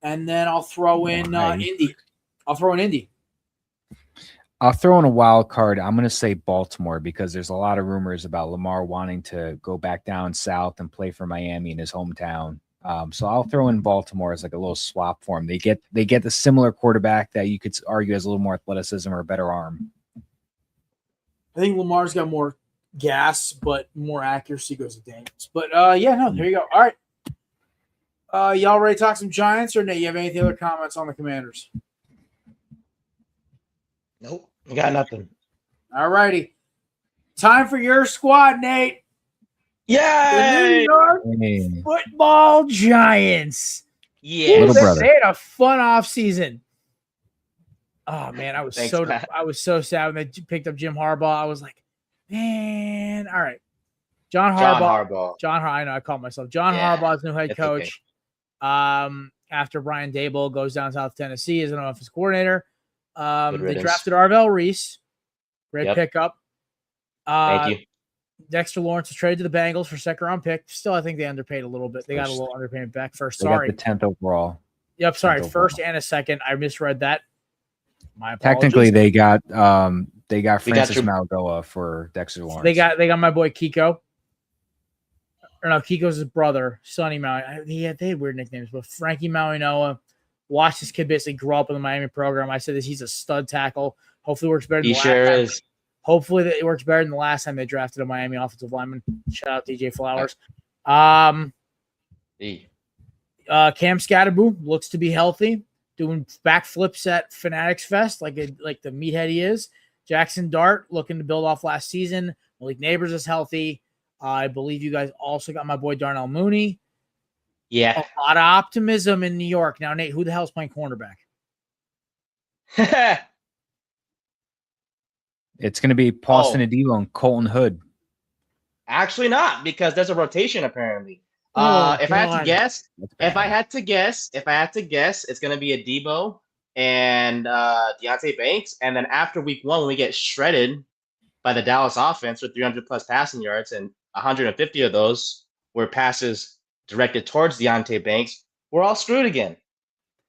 [SPEAKER 2] And then I'll throw in Indy.
[SPEAKER 3] I'll throw in a wild card. I'm going to say Baltimore because there's a lot of rumors about Lamar wanting to go back down south and play for Miami in his hometown. So I'll throw in Baltimore as like a little swap for him. They get the similar quarterback that you could argue has a little more athleticism or a better arm.
[SPEAKER 2] I think Lamar's got more gas, but more accuracy goes to Daniels. But yeah, no, there you go. All right. Y'all ready to talk some Giants, or Nate, you have any other comments on the Commanders?
[SPEAKER 4] Nope, we got nothing.
[SPEAKER 2] All righty. Time for your squad, Nate. The New
[SPEAKER 4] Yay!
[SPEAKER 2] York Football Giants.
[SPEAKER 4] Yeah,
[SPEAKER 3] Little brother.
[SPEAKER 2] They had a fun offseason. Oh man, I was
[SPEAKER 4] Thanks,
[SPEAKER 2] so
[SPEAKER 4] Pat.
[SPEAKER 2] sad when they picked up Jim Harbaugh. I was like, man, all right. John Harbaugh. I know I called myself. John Harbaugh's new head
[SPEAKER 4] it's
[SPEAKER 2] coach. After Brian Daboll goes down South Tennessee as an offensive coordinator. They drafted Arvell Reese. Great pickup.
[SPEAKER 4] Thank you.
[SPEAKER 2] Dexter Lawrence was traded to the Bengals for second-round pick. Still, I think they underpaid a little bit. They got a little underpaid back first. Sorry.
[SPEAKER 3] They got the 10th overall.
[SPEAKER 2] Yep, sorry.
[SPEAKER 3] 10th
[SPEAKER 2] First
[SPEAKER 3] overall.
[SPEAKER 2] and a second. I misread that. My apologies.
[SPEAKER 3] Technically, they got Francis Malgoa for Dexter Lawrence.
[SPEAKER 2] They got my boy Kiko. Or no, Kiko's his brother, Sonny Maui. They had weird nicknames, but Frankie Maui-Noah. Watched this kid basically grow up in the Miami program. I said he's a stud tackle. Hopefully works better than the last time.
[SPEAKER 4] Is.
[SPEAKER 2] Hopefully it works better than the last time they drafted a Miami offensive lineman. Shout out DJ Flowers. Cam Scatterboo looks to be healthy, doing backflips at Fanatics Fest like the meathead he is. Jackson Dart looking to build off last season. Malik Neighbors is healthy. I believe you guys also got my boy Darnell Mooney.
[SPEAKER 4] Yeah.
[SPEAKER 2] A lot of optimism in New York. Now, Nate, who the hell's playing cornerback?
[SPEAKER 3] It's going to be Paulson Adebo and Colton Hood.
[SPEAKER 4] Actually not, because there's a rotation apparently. If I had to guess, it's going to be Adebo and Deontay Banks. And then after week 1, when we get shredded by the Dallas offense with 300-plus passing yards and 150 of those were passes directed towards Deontay Banks, we're all screwed again.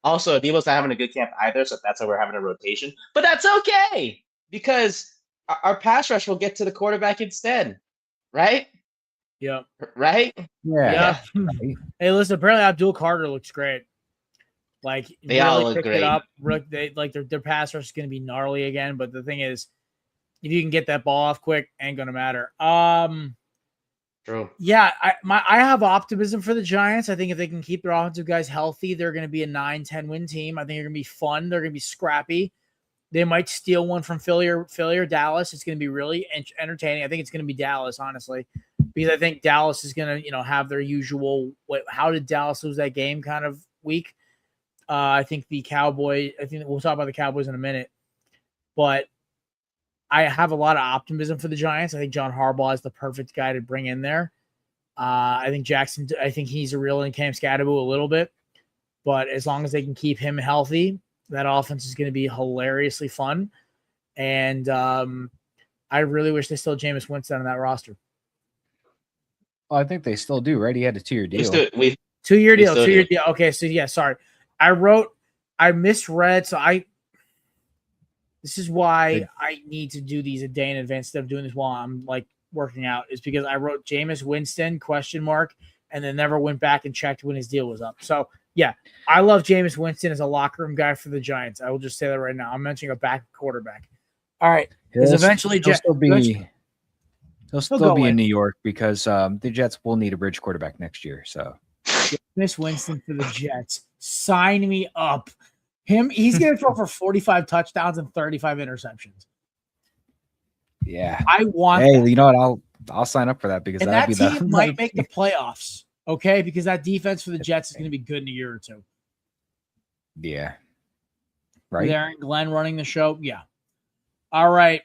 [SPEAKER 4] Also, Adebo's not having a good camp either, so that's why we're having a rotation. But that's okay, because our pass rush will get to the quarterback instead, right?
[SPEAKER 2] Yep.
[SPEAKER 4] Right?
[SPEAKER 3] Yeah.
[SPEAKER 2] Hey, listen, apparently Abdul Carter looks great. Like,
[SPEAKER 4] they all look great.
[SPEAKER 2] It up. Their pass rush is going to be gnarly again, but the thing is, if you can get that ball off quick, ain't going to matter.
[SPEAKER 4] True.
[SPEAKER 2] Yeah, I have optimism for the Giants. I think if they can keep their offensive guys healthy, they're going to be a 9-10 win team. I think they're going to be fun. They're going to be scrappy. They might steal one from Philly or Dallas. It's going to be really entertaining. I think it's going to be Dallas, honestly, because I think Dallas is going to, have their usual how did Dallas lose that game kind of week. I think we'll talk about the Cowboys in a minute, but I have a lot of optimism for the Giants. I think John Harbaugh is the perfect guy to bring in there. I think he's a real in Cam Scatterboo a little bit, but as long as they can keep him healthy, that offense is going to be hilariously fun. And I really wish they still had Jameis Winston on that roster.
[SPEAKER 3] Well, I think they still do, right? He had a 2-year deal.
[SPEAKER 2] 2-year deal. 2-year deal. Okay, so yeah, sorry. I misread, so this is why I need to do these a day in advance instead of doing this while I'm working out, is because I wrote Jameis Winston ? And then never went back and checked when his deal was up. So yeah, I love Jameis Winston as a locker room guy for the Giants. I will just say that right now. I'm mentioning a back quarterback. All right. Because eventually
[SPEAKER 3] he'll still be in New York because the Jets will need a bridge quarterback next year. So
[SPEAKER 2] Jameis Winston for the Jets. Sign me up. He's going to throw for 45 touchdowns and 35 interceptions.
[SPEAKER 3] Yeah.
[SPEAKER 2] I want
[SPEAKER 3] that.
[SPEAKER 2] You
[SPEAKER 3] know what? I'll sign up for that because
[SPEAKER 2] that team might make the playoffs. Okay, because that defense for the Jets is going to be good in a year or two.
[SPEAKER 3] Yeah. Right.
[SPEAKER 2] Aaron Glenn running the show. Yeah. All right.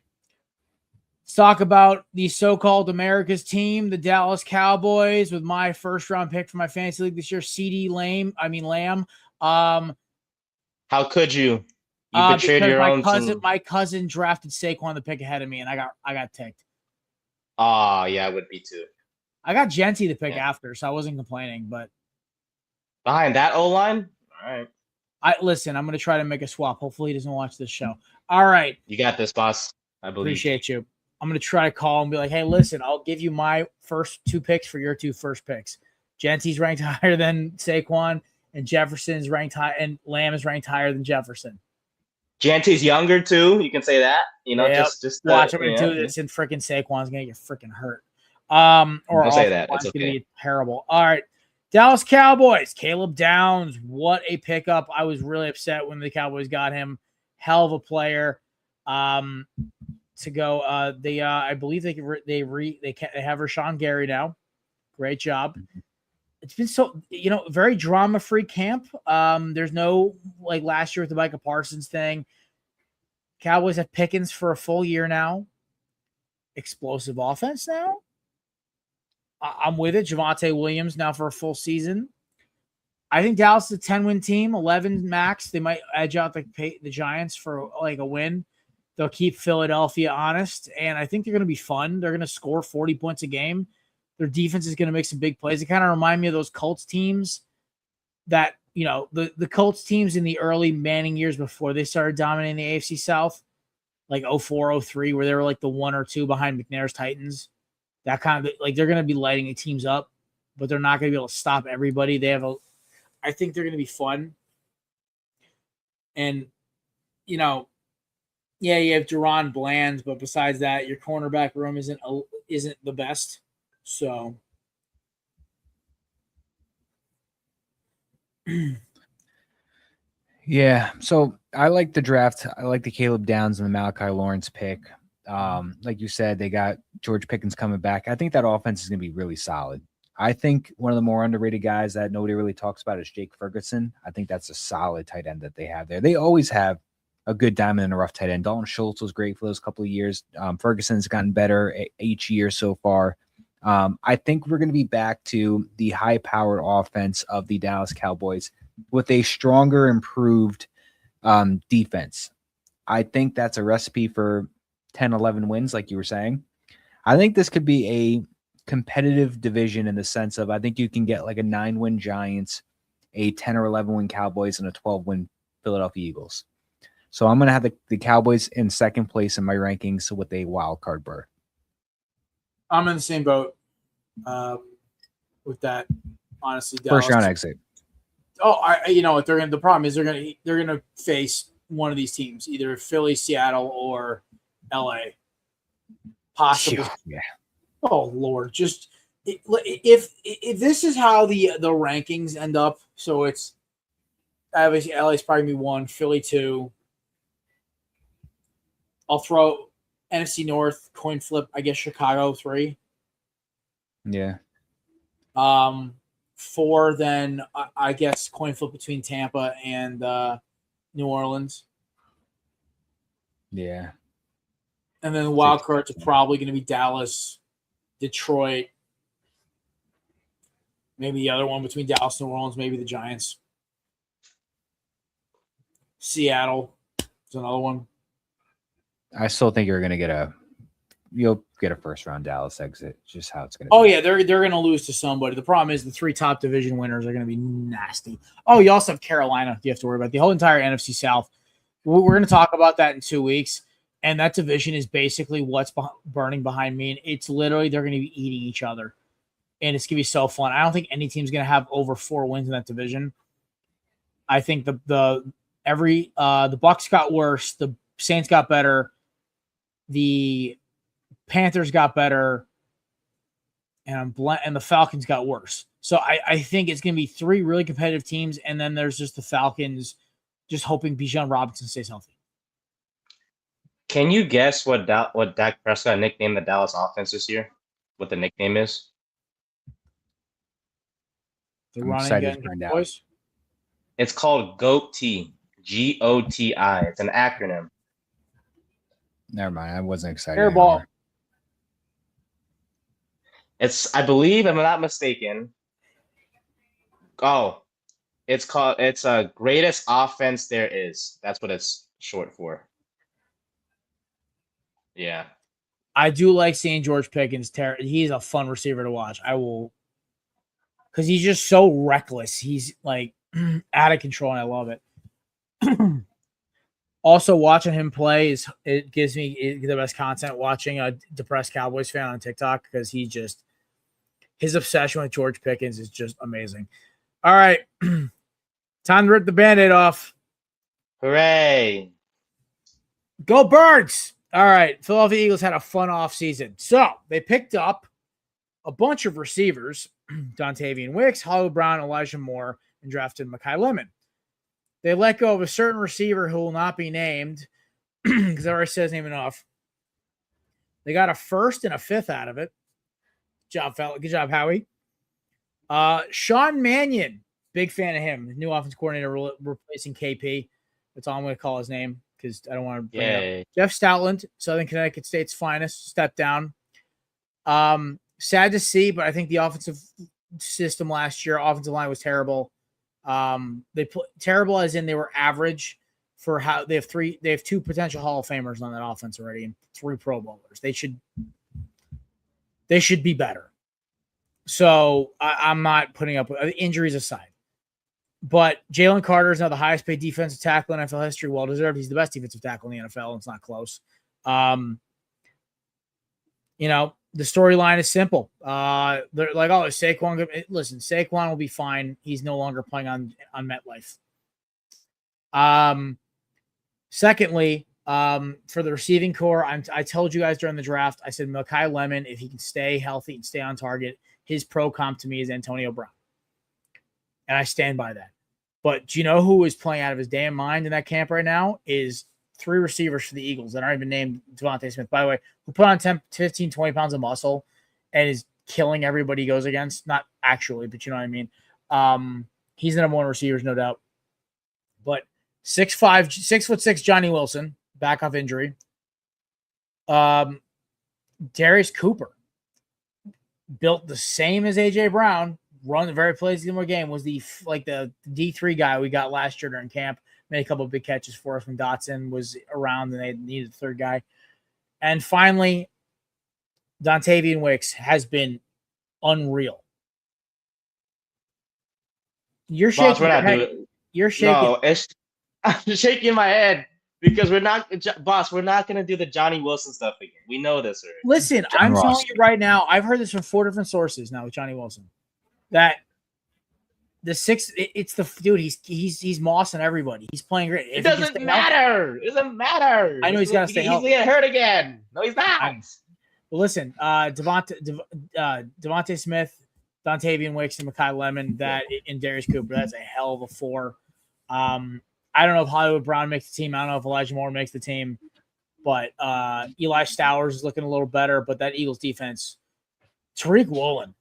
[SPEAKER 2] Let's talk about the so-called America's team, the Dallas Cowboys, with my first-round pick for my fantasy league this year, CeeDee Lamb.
[SPEAKER 4] How could you? You betrayed your own team.
[SPEAKER 2] My cousin drafted Saquon the pick ahead of me, and I got ticked.
[SPEAKER 4] Oh, yeah, I would be too.
[SPEAKER 2] I got Genty the pick after, so I wasn't complaining. But
[SPEAKER 4] behind that O-line, all right.
[SPEAKER 2] Listen, I'm going to try to make a swap. Hopefully, he doesn't watch this show. All right.
[SPEAKER 4] You got this, boss. I believe.
[SPEAKER 2] Appreciate you. I'm going to try to call and be like, hey, listen, I'll give you my first 2 picks for your 2 first picks. Genty's ranked higher than Saquon, and Jefferson's ranked high, and Lamb is ranked higher than Jefferson.
[SPEAKER 4] Janty's younger too. You can say that. You know,
[SPEAKER 2] Yep.
[SPEAKER 4] just
[SPEAKER 2] watch. I'm going to do this, and freaking Saquon's going to get freaking hurt. Or
[SPEAKER 4] don't say that. It's
[SPEAKER 2] going to
[SPEAKER 4] okay.
[SPEAKER 2] be terrible. All right. Dallas Cowboys. Caleb Downs. What a pickup. I was really upset when the Cowboys got him. Hell of a player. To go. I believe they have Rashawn Gary now. Great job. It's been so, very drama-free camp. There's no, like last year with the Micah Parsons thing. Cowboys have Pickens for a full year now. Explosive offense now. I'm with it. Javonte Williams now for a full season. I think Dallas is a 10-win team, 11 max. They might edge out the Giants for like a win. They'll keep Philadelphia honest, and I think they're going to be fun. They're going to score 40 points a game. Their defense is going to make some big plays. It kind of remind me of those Colts teams that, the Colts teams in the early Manning years before they started dominating the AFC South, like 04, 03, where they were like the 1 or 2 behind McNair's Titans. That kind of, like, they're going to be lighting the teams up, but they're not going to be able to stop everybody. I think they're going to be fun. And, yeah, you have Deron Bland, but besides that, your cornerback room isn't the best. So,
[SPEAKER 3] yeah. So I like the draft. I like the Caleb Downs and the Malachi Lawrence pick. Like you said, they got George Pickens coming back. I think that offense is going to be really solid. I think one of the more underrated guys that nobody really talks about is Jake Ferguson. I think that's a solid tight end that they have there. They always have a good diamond in a rough tight end. Dalton Schultz was great for those couple of years. Ferguson's gotten better each year so far. I think we're going to be back to the high-powered offense of the Dallas Cowboys with a stronger, improved defense. I think that's a recipe for 10, 11 wins, like you were saying. I think this could be a competitive division in the sense of I think you can get like a 9-win Giants, a 10 or 11-win Cowboys, and a 12-win Philadelphia Eagles. So I'm going to have the Cowboys in second place in my rankings with a wild card berth.
[SPEAKER 2] I'm in the same boat with that. Honestly, Dallas.
[SPEAKER 3] First round exit.
[SPEAKER 2] Oh, what they're going. The problem is they're going to face one of these teams, either Philly, Seattle, or LA. Possibly.
[SPEAKER 3] Yeah.
[SPEAKER 2] Oh Lord, just if this is how the rankings end up, so it's obviously LA's probably gonna be 1, Philly 2. I'll throw NFC North coin flip. I guess Chicago 3.
[SPEAKER 3] Yeah.
[SPEAKER 2] 4, then I guess coin flip between Tampa and New Orleans.
[SPEAKER 3] Yeah.
[SPEAKER 2] And then the wild cards are probably going to be Dallas, Detroit, maybe the other one between Dallas and New Orleans, maybe the Giants. Seattle is another one.
[SPEAKER 3] I still think you'll get a first round Dallas exit. Just how it's going to
[SPEAKER 2] be. Oh,
[SPEAKER 3] be.
[SPEAKER 2] yeah, they're going to lose to somebody. The problem is the 3 top division winners are going to be nasty. Oh, you also have Carolina you have to worry about. The whole entire NFC South. We're going to talk about that in 2 weeks. And that division is basically what's burning behind me. And it's literally they're going to be eating each other. And it's going to be so fun. I don't think any team's going to have over 4 wins in that division. I think the Bucs got worse. The Saints got better. The Panthers got better. And the Falcons got worse. So I think it's going to be 3 really competitive teams. And then there's just the Falcons just hoping Bijan Robinson stays healthy.
[SPEAKER 4] Can you guess what Dak Prescott nicknamed the Dallas offense this year? What the nickname is?
[SPEAKER 2] The running boys.
[SPEAKER 4] It's called GOAT-T. GOTI. It's an acronym.
[SPEAKER 3] Never mind. I wasn't excited.
[SPEAKER 2] Airball.
[SPEAKER 4] It's, I believe, if I'm not mistaken. Oh, it's greatest offense there is. That's what it's short for. Yeah.
[SPEAKER 2] I do like seeing George Pickens. He's a fun receiver to watch. I will, because he's just so reckless. He's like out of control, and I love it. Also, watching him play it gives me the best content. Watching a depressed Cowboys fan on TikTok because his obsession with George Pickens is just amazing. All right, time to rip the Band-Aid off.
[SPEAKER 4] Hooray!
[SPEAKER 2] Go Birds! All right, Philadelphia Eagles had a fun offseason. So they picked up a bunch of receivers, Dontavian Wicks, Hollywood Brown, Elijah Moore, and drafted Mekhi Lemon. They let go of a certain receiver who will not be named because I already said his name enough. They got a first and a fifth out of it. Good job, Howie. Sean Mannion, big fan of him. New offensive coordinator replacing KP. That's all I'm going to call his name because I don't want to bring it up. Jeff Stoutland, Southern Connecticut State's finest, stepped down. Sad to see, but I think the offensive system last year, offensive line was terrible. Terrible as in they were average for how they have two potential Hall of Famers on that offense already and 3 Pro Bowlers. They should be better. So I'm not putting up with injuries aside. But Jalen Carter is now the highest paid defensive tackle in NFL history. Well deserved. He's the best defensive tackle in the NFL, and it's not close. The storyline is simple. They're like, oh, is Saquon? Listen, Saquon will be fine. He's no longer playing on MetLife. Secondly, for the receiving core, I told you guys during the draft, I said Mekhi Lemon, if he can stay healthy and stay on target, his pro comp to me is Antonio Brown. And I stand by that. But do you know who is playing out of his damn mind in that camp right now? Is 3 receivers for the Eagles that aren't even named Devontae Smith, by the way, who put on 10, 15, 20 pounds of muscle and is killing everybody he goes against. Not actually, but you know what I mean? He's the number 1 receiver, no doubt. But 6'5", 6'6" Johnny Wilson, back off injury. Darius Cooper, built the same as A.J. Brown, run the very plays in the game, was the D3 guy we got last year during camp. Made a couple of big catches for us when Dotson was around and they needed a third guy. And finally, Dontavian Wicks has been unreal. You're shaking your head. You're shaking.
[SPEAKER 4] No, I'm shaking my head because we're not going to do the Johnny Wilson stuff again. We know this already.
[SPEAKER 2] Listen, I'm telling you right now, I've heard this from 4 different sources now with Johnny Wilson, that the 6, it's the dude. He's mossing everybody. He's playing great.
[SPEAKER 4] It doesn't matter. It doesn't matter.
[SPEAKER 2] I know he's got to stay healthy.
[SPEAKER 4] He's gonna hurt again. No, he's not.
[SPEAKER 2] Well, listen, Devontae Smith, Dontavian Wicks, and Mekhi Lemon, and Darius Cooper. That's a hell of a 4. I don't know if Hollywood Brown makes the team. I don't know if Elijah Moore makes the team, but Eli Stowers is looking a little better. But that Eagles defense, Tariq Woolen.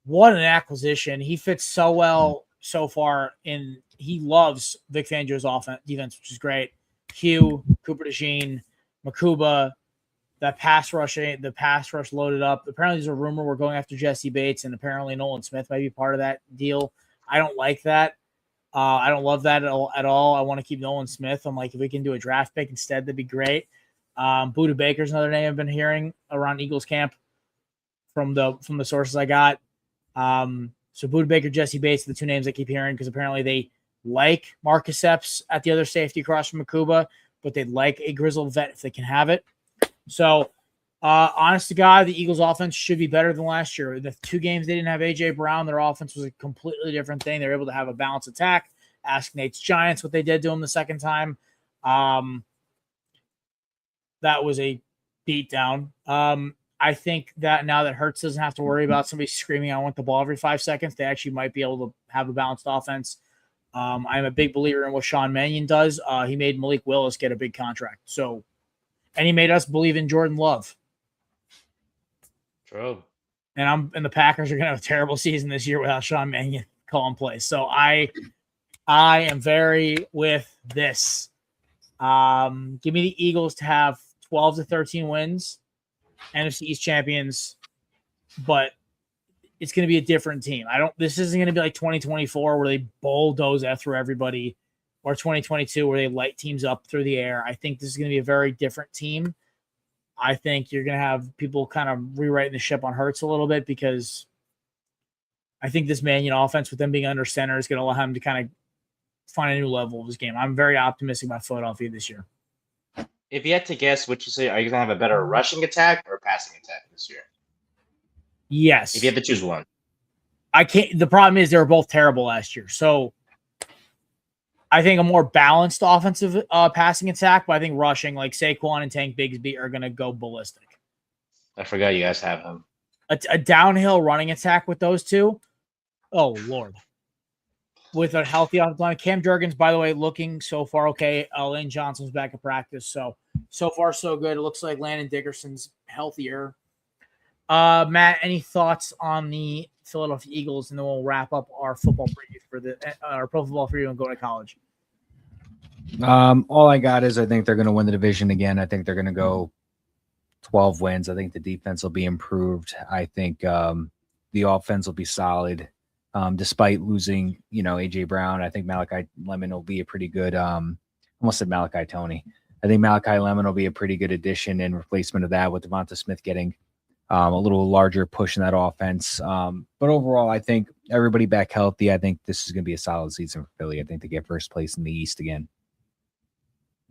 [SPEAKER 2] What an acquisition. He fits so well so far he loves Vic Fangio's defense, which is great. Hugh, Cooper DeJean, Makuba, the pass rush loaded up. Apparently there's a rumor we're going after Jesse Bates, and apparently Nolan Smith might be part of that deal. I don't like that. I don't love that at all. I want to keep Nolan Smith. I'm like, if we can do a draft pick instead, that'd be great. Buda Baker's another name I've been hearing around Eagles camp from the sources I got. So Buda Baker, Jesse Bates, the 2 names I keep hearing because apparently they like Marcus Epps at the other safety across from Makuba, but they'd like a grizzled vet if they can have it. So, honest to God, the Eagles' offense should be better than last year. The 2 games they didn't have A.J. Brown, their offense was a completely different thing. They were able to have a balanced attack. Ask Nate's Giants what they did to him the second time. That was a beatdown. I think that now that Hurts doesn't have to worry about somebody screaming, I want the ball every 5 seconds, they actually might be able to have a balanced offense. I'm a big believer in what Sean Mannion does. He made Malik Willis get a big contract. And he made us believe in Jordan Love.
[SPEAKER 4] True.
[SPEAKER 2] And the Packers are going to have a terrible season this year without Sean Mannion calling plays. So I am very with this. Give me the Eagles to have 12 to 13 wins. NFC East champions, but it's going to be a different team. This isn't going to be like 2024 where they bulldoze through everybody, or 2022 where they light teams up through the air. I think this is going to be a very different team. I think you're going to have people kind of rewriting the ship on Hurts a little bit because I think this Mannion offense with them being under center is going to allow him to kind of find a new level of his game. I'm very optimistic about Philadelphia this year.
[SPEAKER 4] If you had to guess, would you say are you gonna have a better rushing attack or passing attack this year?
[SPEAKER 2] Yes.
[SPEAKER 4] If you had to choose one.
[SPEAKER 2] I can't. The problem is they were both terrible last year. So I think a more balanced offensive passing attack, but I think rushing, like Saquon and Tank Bigsby, are going to go ballistic.
[SPEAKER 4] I forgot you guys have him.
[SPEAKER 2] A downhill running attack with those two. Oh, Lord. With a healthy offensive line. Cam Jurgens, by the way, looking so far okay. Lane Johnson's back at practice. So far, so good. It looks like Landon Dickerson's healthier. Matt, any thoughts on the Philadelphia Eagles? And then we'll wrap up our football preview for our pro football preview and go to college.
[SPEAKER 3] All I got is I think they're going to win the division again. I think they're going to go 12 wins. I think the defense will be improved. I think the offense will be solid. Despite losing, AJ Brown, I think Malachi Lemon will be a pretty good. Almost said Malachi Tony. I think Malachi Lemon will be a pretty good addition in replacement of that, with Devonta Smith getting a little larger push in that offense. But overall, I think everybody back healthy. I think this is going to be a solid season for Philly. I think they get first place in the East again.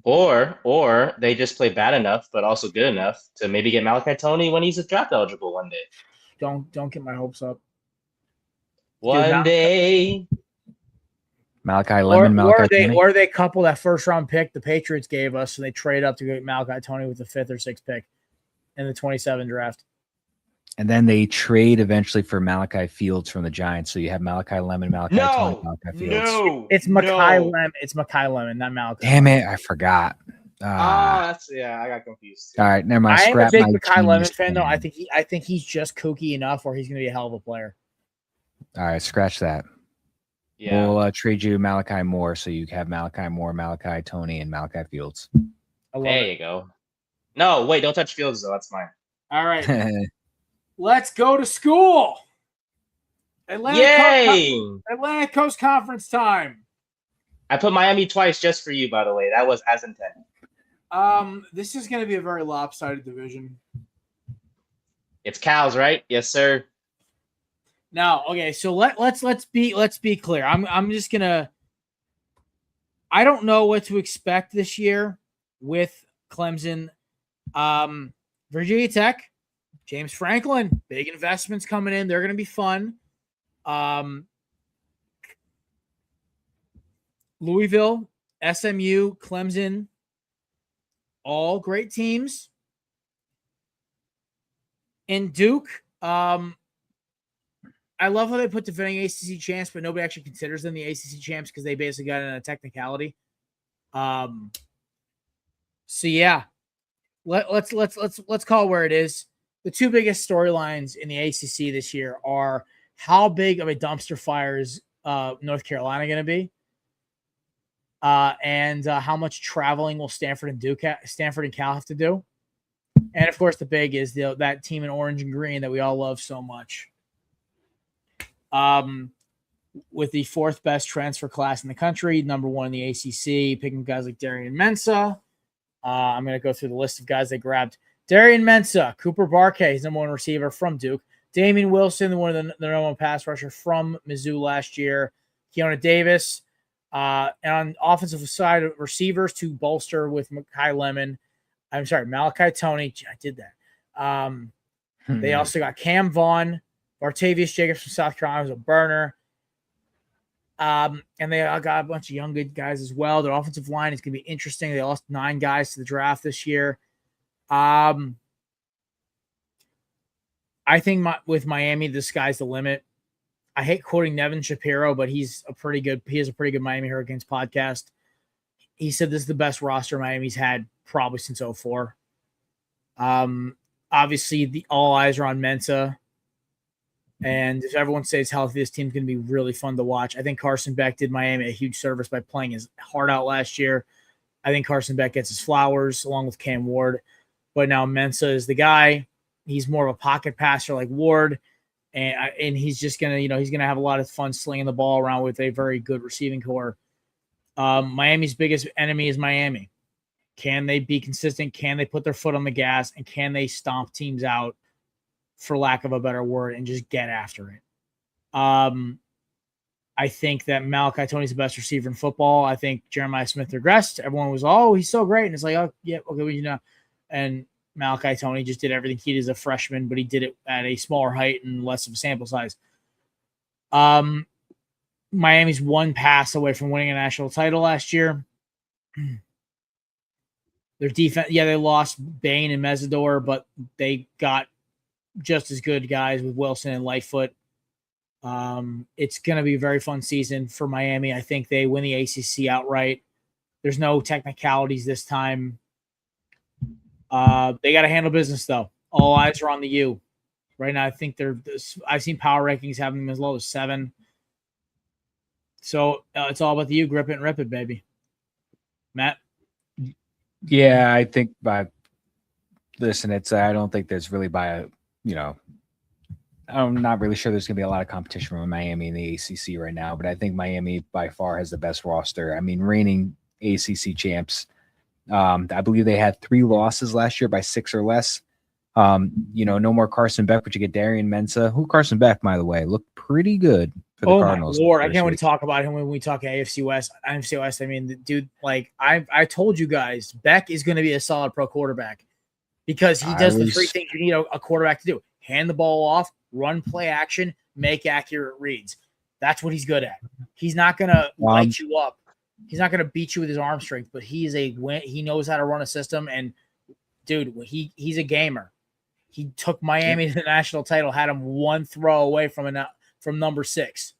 [SPEAKER 4] Or they just play bad enough, but also good enough to maybe get Malachi Tony when he's draft eligible one day.
[SPEAKER 2] Don't get my hopes up.
[SPEAKER 4] One day.
[SPEAKER 3] Malachi Lemon,
[SPEAKER 2] or they couple that first round pick the Patriots gave us, and they trade up to get Malachi Tony with the 5th or 6th pick in the 27 draft.
[SPEAKER 3] And then they trade eventually for Malachi Fields from the Giants. So you have Malachi Lemon, Tony, Malachi Fields.
[SPEAKER 2] It's Makai Lemon. It's Makai Lemon, not Malachi.
[SPEAKER 3] Damn it, I forgot.
[SPEAKER 4] I got confused too.
[SPEAKER 3] All right, never mind.
[SPEAKER 2] I am a big Makai Lemon fan, though. I think he's just kooky enough where he's going to be a hell of a player.
[SPEAKER 3] All right, scratch that.
[SPEAKER 4] Yeah.
[SPEAKER 3] We'll trade you Malachi Moore, so you have Malachi Moore, Malachi Tony, and Malachi Fields.
[SPEAKER 4] There you go. No, wait, don't touch Fields, though. That's mine.
[SPEAKER 2] All right. Let's go to school. Atlantic Coast Conference time.
[SPEAKER 4] I put Miami twice just for you, by the way. That was as intended.
[SPEAKER 2] This is going to be a very lopsided division.
[SPEAKER 4] It's Cows, right? Yes, sir.
[SPEAKER 2] Now, okay, so let's be clear. I'm just gonna. I don't know what to expect this year with Clemson, Virginia Tech, James Franklin, big investments coming in. They're gonna be fun. Louisville, SMU, Clemson, all great teams. And Duke, I love how they put defending ACC champs, but nobody actually considers them the ACC champs because they basically got it in a technicality. So yeah, let's call it where it is. The two biggest storylines in the ACC this year are how big of a dumpster fire is North Carolina going to be, and how much traveling will Stanford and Cal have to do, and of course the big is that team in orange and green that we all love so much. With the 4th best transfer class in the country, number 1 in the ACC, picking guys like Darian Mensah. I'm going to go through the list of guys they grabbed. Darian Mensah, Cooper Barkay, he's number 1 receiver from Duke. Damian Wilson, one of the number 1 pass rusher from Mizzou last year. Keona Davis. And on offensive side, receivers to bolster with Malachi Tony. I did that. They also got Cam Vaughn. Bartavius Jacobs from South Carolina was a burner. And they got a bunch of young good guys as well. Their offensive line is going to be interesting. They lost 9 guys to the draft this year. I think with Miami, the sky's the limit. I hate quoting Nevin Shapiro, but he has a pretty good Miami Hurricanes podcast. He said this is the best roster Miami's had probably since 2004. Obviously, all eyes are on Mensah. And if everyone stays healthy, this team's going to be really fun to watch. I think Carson Beck did Miami a huge service by playing his heart out last year. I think Carson Beck gets his flowers along with Cam Ward. But now Mensah is the guy. He's more of a pocket passer like Ward. And he's just going to, he's going to have a lot of fun slinging the ball around with a very good receiving core. Miami's biggest enemy is Miami. Can they be consistent? Can they put their foot on the gas? And can they stomp teams out, for lack of a better word, and just get after it? I think that Malachi Tony's the best receiver in football. I think Jeremiah Smith regressed. Everyone was, he's so great. And it's like, oh, yeah, okay, well, you know. And Malachi Tony just did everything he did as a freshman, but he did it at a smaller height and less of a sample size. Miami's one pass away from winning a national title last year. Their defense, they lost Bain and Mesidor, but they got just as good guys with Wilson and Lightfoot. It's going to be a very fun season for Miami. I think they win the ACC outright. There's no technicalities this time. They got to handle business, though. All eyes are on the U. Right now, I think I've seen power rankings having them as low as 7. So it's all about the U. Grip it and rip it, baby. Matt?
[SPEAKER 3] Yeah, I think I don't think there's really I'm not really sure there's going to be a lot of competition from Miami in the ACC right now, but I think Miami by far has the best roster. I mean, reigning ACC champs. I believe they had 3 losses last year by 6 or less. No more Carson Beck, but you get Darian Mensah. Carson Beck, by the way, looked pretty good for the Cardinals.
[SPEAKER 2] Oh, my Lord. I can't wait to talk about him when we talk AFC West. I mean, the dude, like, I told you guys, Beck is going to be a solid pro quarterback because he does the 3 things you need a quarterback to do. Hand the ball off, run play action, make accurate reads. That's what he's good at. He's not going to light you up. He's not going to beat you with his arm strength, but he knows how to run a system. And, dude, he's a gamer. He took Miami to the national title, had him 1 throw away from number 6.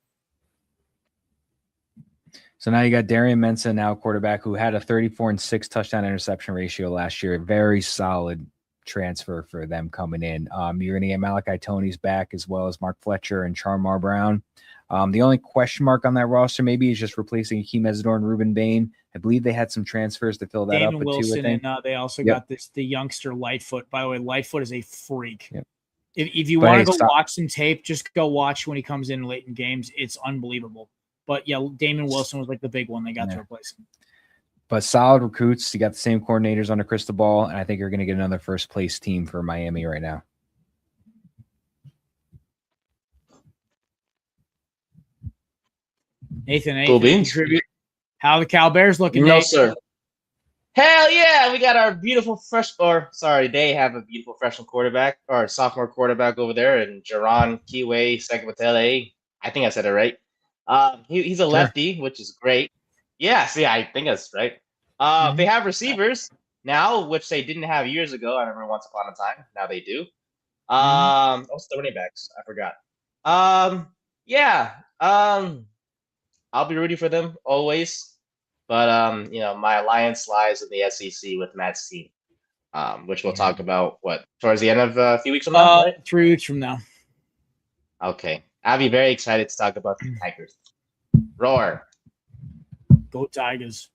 [SPEAKER 3] So now you got Darian Mensah, now quarterback, who had a 34-6 touchdown interception ratio last year. Very solid transfer for them coming in. You're going to get Malachi Tony's back, as well as Mark Fletcher and Charmar Brown. The only question mark on that roster maybe is just replacing Akeem Mesidor and Ruben Bain. I believe they had some transfers to fill that
[SPEAKER 2] Damon
[SPEAKER 3] up with
[SPEAKER 2] Wilson,
[SPEAKER 3] 2, I think.
[SPEAKER 2] And they also got the youngster Lightfoot. By the way, Lightfoot is a freak.
[SPEAKER 3] Yep.
[SPEAKER 2] If you want to go watch some tape, just go watch when he comes in late in games. It's unbelievable. But, yeah, Damon Wilson was like the big one they got to replace him.
[SPEAKER 3] But solid recruits. You got the same coordinators under crystal ball, and I think you're going to get another first-place team for Miami right now.
[SPEAKER 2] Nathan,
[SPEAKER 4] Cool beans.
[SPEAKER 2] Contribute. How are the Cal Bears looking?
[SPEAKER 4] No,
[SPEAKER 2] Nate?
[SPEAKER 4] sir. Hell yeah, we got our beautiful they have a beautiful freshman quarterback or sophomore quarterback over there, and Jaron Kiwe Sekbatele. I think I said it right. He's a lefty, which is great. Yeah, see, I think that's right. They have receivers now, which they didn't have years ago. I remember once upon a time. Now they do. What's the running backs? I forgot. I'll be rooting for them always. But my alliance lies in the SEC with Matt's team, which we'll talk about towards the end of a few weeks from now, right?
[SPEAKER 2] 3 weeks from now.
[SPEAKER 4] Okay, I'll be very excited to talk about the Tigers. Roar!
[SPEAKER 2] Go Tigers!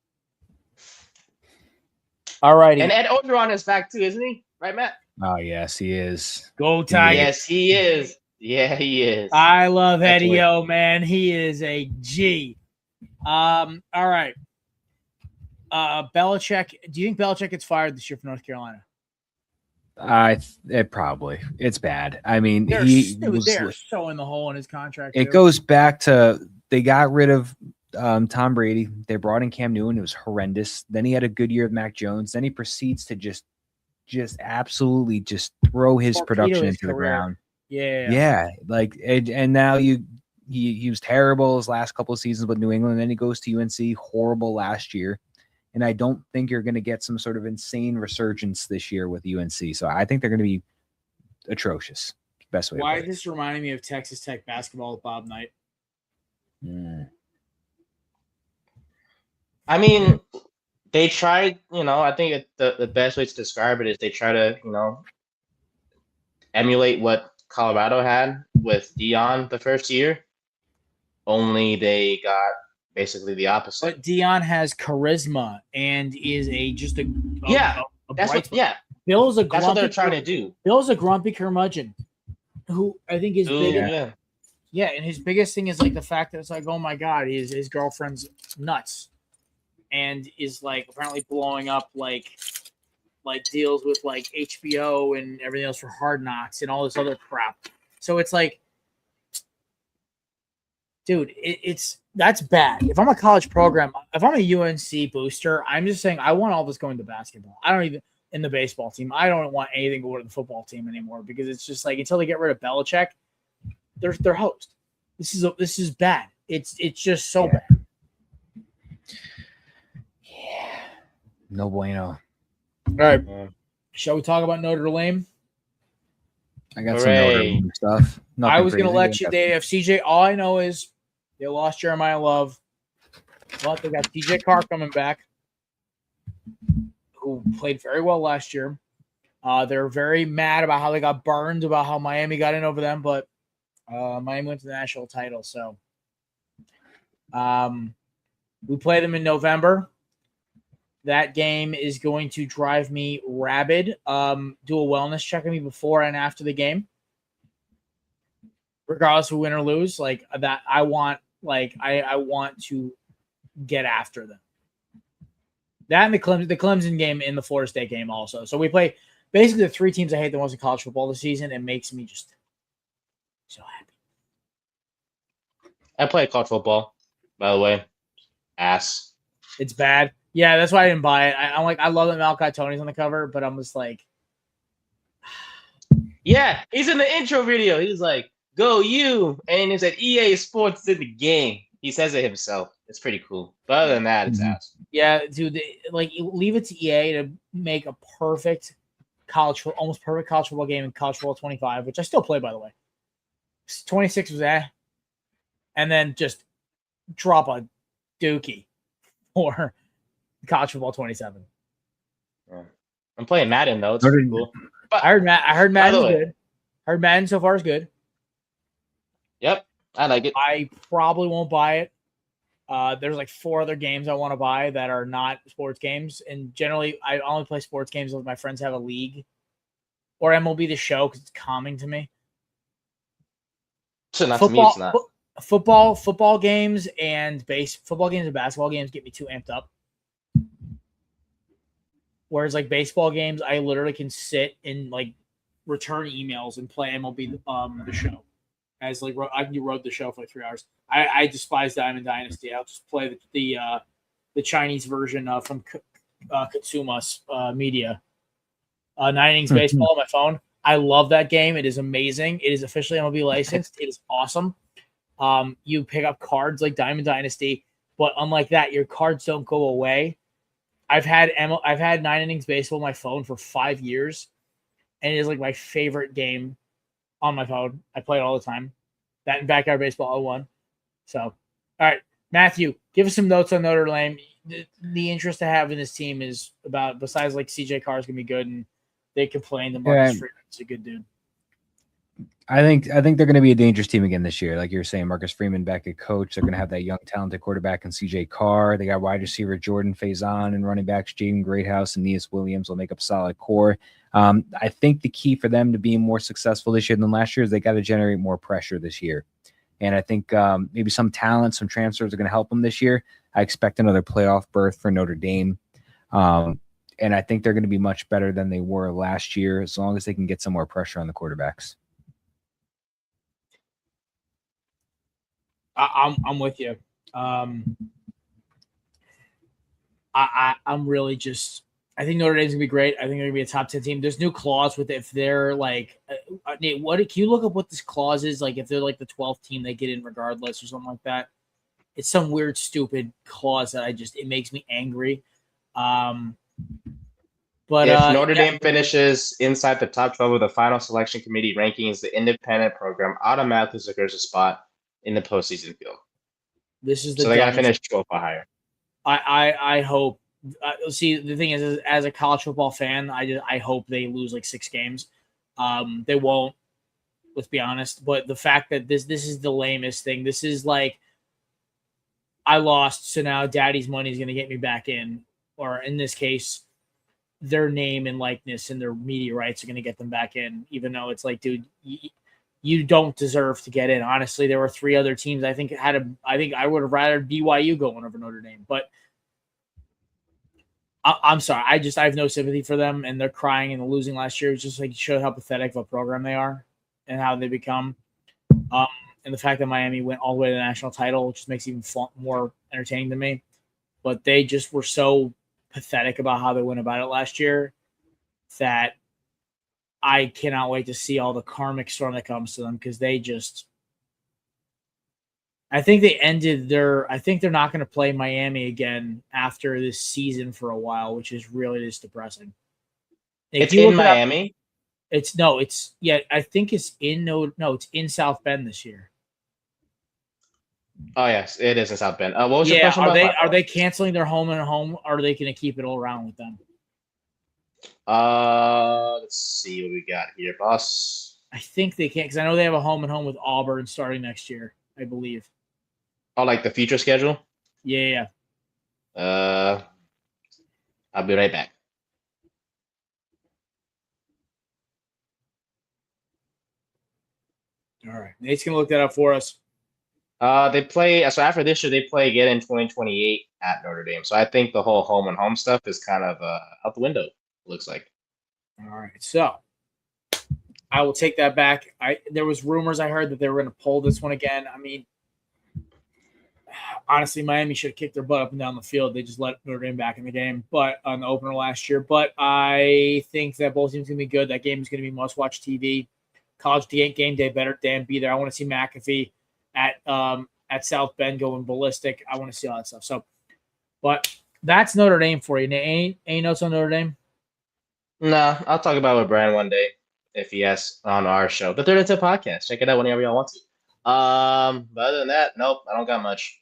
[SPEAKER 2] All righty.
[SPEAKER 4] And Ed Ogeron is back too, isn't he? Right, Matt?
[SPEAKER 3] Oh yes, he is.
[SPEAKER 2] Go Tigers!
[SPEAKER 4] Yes, he is. Yeah, he is.
[SPEAKER 2] I love Eddie O, man. He is a G. All right. Belichick. Do you think Belichick gets fired this year from North Carolina?
[SPEAKER 3] It's bad. I mean,
[SPEAKER 2] they're so in the hole in his contract.
[SPEAKER 3] It goes back to they got rid of Tom Brady. They brought in Cam Newton. It was horrendous. Then he had a good year with Mac Jones. Then he proceeds to just absolutely just throw his production into the ground. Yeah. Like, and now he was terrible his last couple of seasons with New England. Then he goes to UNC, horrible last year. And I don't think you're going to get some sort of insane resurgence this year with UNC. So I think they're going to be atrocious. Best way.
[SPEAKER 2] Why is this reminding me of Texas Tech basketball with Bob Knight?
[SPEAKER 4] I mean, they tried, I think the best way to describe it is they try to, emulate what Colorado had with Dion the first year. Only they got basically the opposite.
[SPEAKER 2] But Dion has charisma and is
[SPEAKER 4] That's what they're trying to do.
[SPEAKER 2] Bill's a grumpy curmudgeon who I think is big. Yeah, and his biggest thing is like the fact that it's like, oh my God, his girlfriend's nuts. And is like apparently blowing up like deals with like HBO and everything else for Hard Knocks and all this other crap. So it's like, dude, that's bad. If I'm a college program, if I'm a UNC booster, I'm just saying I want all this going to basketball. I don't even in the baseball team. I don't want anything going to the football team anymore because it's just like until they get rid of Belichick, their host. This is bad. It's just so bad.
[SPEAKER 3] Yeah. No bueno.
[SPEAKER 2] All right. Shall we talk about Notre Dame?
[SPEAKER 3] I got some Notre Dame stuff. Nothing
[SPEAKER 2] I was going to
[SPEAKER 3] crazy.
[SPEAKER 2] let you. They have CJ. All I know is they lost Jeremiah Love. But they got CJ Carr coming back, who played very well last year. They're very mad about how they got burned, about how Miami got in over them, but Miami went to the national title. So we play them in November. That game is going to drive me rabid. Do a wellness check on me before and after the game. Regardless of win or lose, like that, I want to get after them. That and the Clemson game in the Florida State game also. So we play basically the three teams I hate the most in college football this season. It makes me just so happy.
[SPEAKER 4] I play college football, by the way. Ass.
[SPEAKER 2] It's bad. Yeah, that's why I didn't buy it. I'm like, I love that Malachi Tony's on the cover, but I'm just like,
[SPEAKER 4] yeah, he's in the intro video. He's like, "Go you," and it's at EA Sports in the game. He says it himself. It's pretty cool. But other than that, it's ass.
[SPEAKER 2] yeah, dude, leave it to EA to make a perfect almost perfect college football game in college football 25, which I still play, by the way. 26 was and then just drop a dookie for college football 27.
[SPEAKER 4] Yeah. I'm playing Madden though. It's pretty cool. But
[SPEAKER 2] I heard Madden's good. Heard Madden so far is good.
[SPEAKER 4] Yep, I like it.
[SPEAKER 2] I probably won't buy it. There's like 4 other games I want to buy that are not sports games, and generally I only play sports games if my friends have a league or MLB The Show because it's calming to me.
[SPEAKER 4] So not to me, it's not.
[SPEAKER 2] Football games and football games and basketball games get me too amped up. Whereas like baseball games, I literally can sit and like return emails and play MLB The Show. As like I can do Road the Show for like 3 hours. I despise Diamond Dynasty. I'll just play the Chinese version from Katsuma's Media. 9 innings baseball on my phone. I love that game. It is amazing. It is officially MLB licensed. It is awesome. You pick up cards like Diamond Dynasty, but unlike that, your cards don't go away. I've had 9 innings baseball on my phone for 5 years, and it is like my favorite game on my phone. I play it all the time. That and Backyard Baseball 01. So, all right, Matthew, give us some notes on Notre Dame. The interest I have in this team is about, besides like CJ Carr is going to be good, and they complain that Marcus Freeman's a good dude.
[SPEAKER 3] I think they're going to be a dangerous team again this year. Like you're saying, Marcus Freeman back at coach. They're going to have that young, talented quarterback in CJ Carr. They got wide receiver Jordan Faison and running backs Jaden Greathouse and Neas Williams will make up a solid core. I think the key for them to being more successful this year than last year is they got to generate more pressure this year. And I think maybe some talent, some transfers are going to help them this year. I expect another playoff berth for Notre Dame. And I think they're going to be much better than they were last year as long as they can get some more pressure on the quarterbacks.
[SPEAKER 2] I'm with you. I'm really just. I think Notre Dame's gonna be great. I think they're gonna be a top 10 team. There's new clause with it. If they're like, Nate, can you look up what this clause is? Like, if they're like the 12th team, they get in regardless or something like that. It's some weird, stupid clause that it makes me angry. But
[SPEAKER 4] if Notre Dame finishes inside the top 12 of the final selection committee rankings, the independent program automatically secures a spot in the postseason field.
[SPEAKER 2] This is
[SPEAKER 4] so they got to finish 12 or higher.
[SPEAKER 2] I hope. See, the thing is, as a college football fan, I hope they lose like 6 games. They won't. Let's be honest. But the fact that this is the lamest thing. This is like I lost, so now Daddy's money is going to get me back in, or in this case, their name and likeness and their media rights are going to get them back in. Even though it's like, dude. You don't deserve to get in. Honestly, there were 3 other teams I think I would have rather BYU going over Notre Dame, but I'm sorry. I have no sympathy for them, and they're crying and losing last year. It's just like showed how pathetic of a program they are and how they become. and the fact that Miami went all the way to the national title just makes it even more entertaining to me. But they just were so pathetic about how they went about it last year that I cannot wait to see all the karmic storm that comes to them, because they just – I think they ended their – I think they're not going to play Miami again after this season for a while, which is really just depressing.
[SPEAKER 4] It's in Miami?
[SPEAKER 2] I think it's it's in South Bend this year.
[SPEAKER 4] Oh, yes, it is in South Bend. What was your question about
[SPEAKER 2] are they canceling their home and home, or are they going to keep it all around with them?
[SPEAKER 4] Let's see what we got here, boss.
[SPEAKER 2] I think they can't, because I know they have a home and home with Auburn starting next year, I believe.
[SPEAKER 4] Oh, like the future schedule?
[SPEAKER 2] Yeah.
[SPEAKER 4] I'll be right back.
[SPEAKER 2] All right. Nate's going to look that up for us.
[SPEAKER 4] They play, so after this year, they play again in 2028 at Notre Dame. So I think the whole home and home stuff is kind of out the window, looks like.
[SPEAKER 2] All right. So I will take that back. There was rumors I heard that they were going to pull this one again. I mean, honestly, Miami should have kicked their butt up and down the field. They just let Notre Dame back in the game, but on the opener last year. But I think that both teams are going to be good. That game is going to be must-watch TV. College game day better damn be there. I want to see McAfee at South Bend going ballistic. I want to see all that stuff. So, but that's Notre Dame for you. Any notes on Notre Dame?
[SPEAKER 4] Nah, I'll talk about it with Brian one day if he asks on our show. The Third and 10 podcast. Check it out whenever y'all want to. But other than that, nope, I don't got much.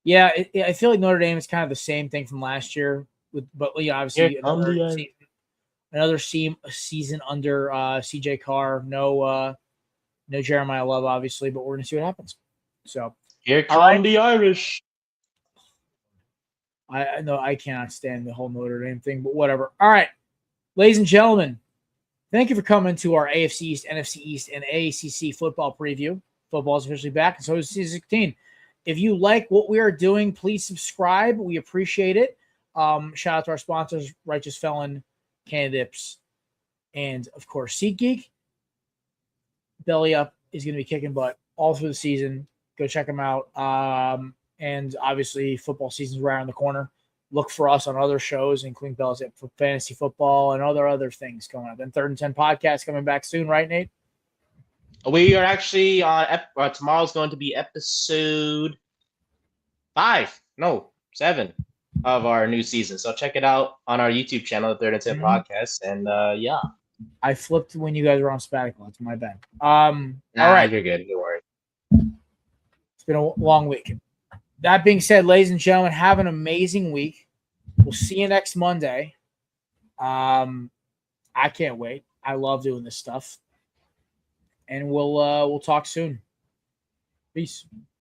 [SPEAKER 2] Yeah, I feel like Notre Dame is kind of the same thing from last year, but obviously another season under CJ Carr. No Jeremiah Love, obviously, but we're gonna see what happens. So
[SPEAKER 4] here come the Irish.
[SPEAKER 2] I know I cannot stand the whole Notre Dame thing, but whatever. All right, ladies and gentlemen, thank you for coming to our AFC East, NFC East, and ACC football preview. Football is officially back, and so is season 16. If you like what we are doing, please subscribe. We appreciate it. Shout out to our sponsors, Righteous Felon, Candidips, and, of course, SeatGeek. Belly Up is going to be kicking butt all through the season. Go check them out. And, obviously, football season's right around the corner. Look for us on other shows, including Belly's Up for fantasy football and other things going on. Then Third and 10 podcast coming back soon, right, Nate?
[SPEAKER 4] We are actually on tomorrow's going to be episode 7 of our new season. So check it out on our YouTube channel, the Third and 10 podcast. And yeah.
[SPEAKER 2] I flipped when you guys were on sabbatical. It's my bad.
[SPEAKER 4] All right. You're good. Don't worry.
[SPEAKER 2] It's been a long week. That being said, ladies and gentlemen, have an amazing week. We'll see you next Monday. I can't wait. I love doing this stuff. And we'll talk soon. Peace.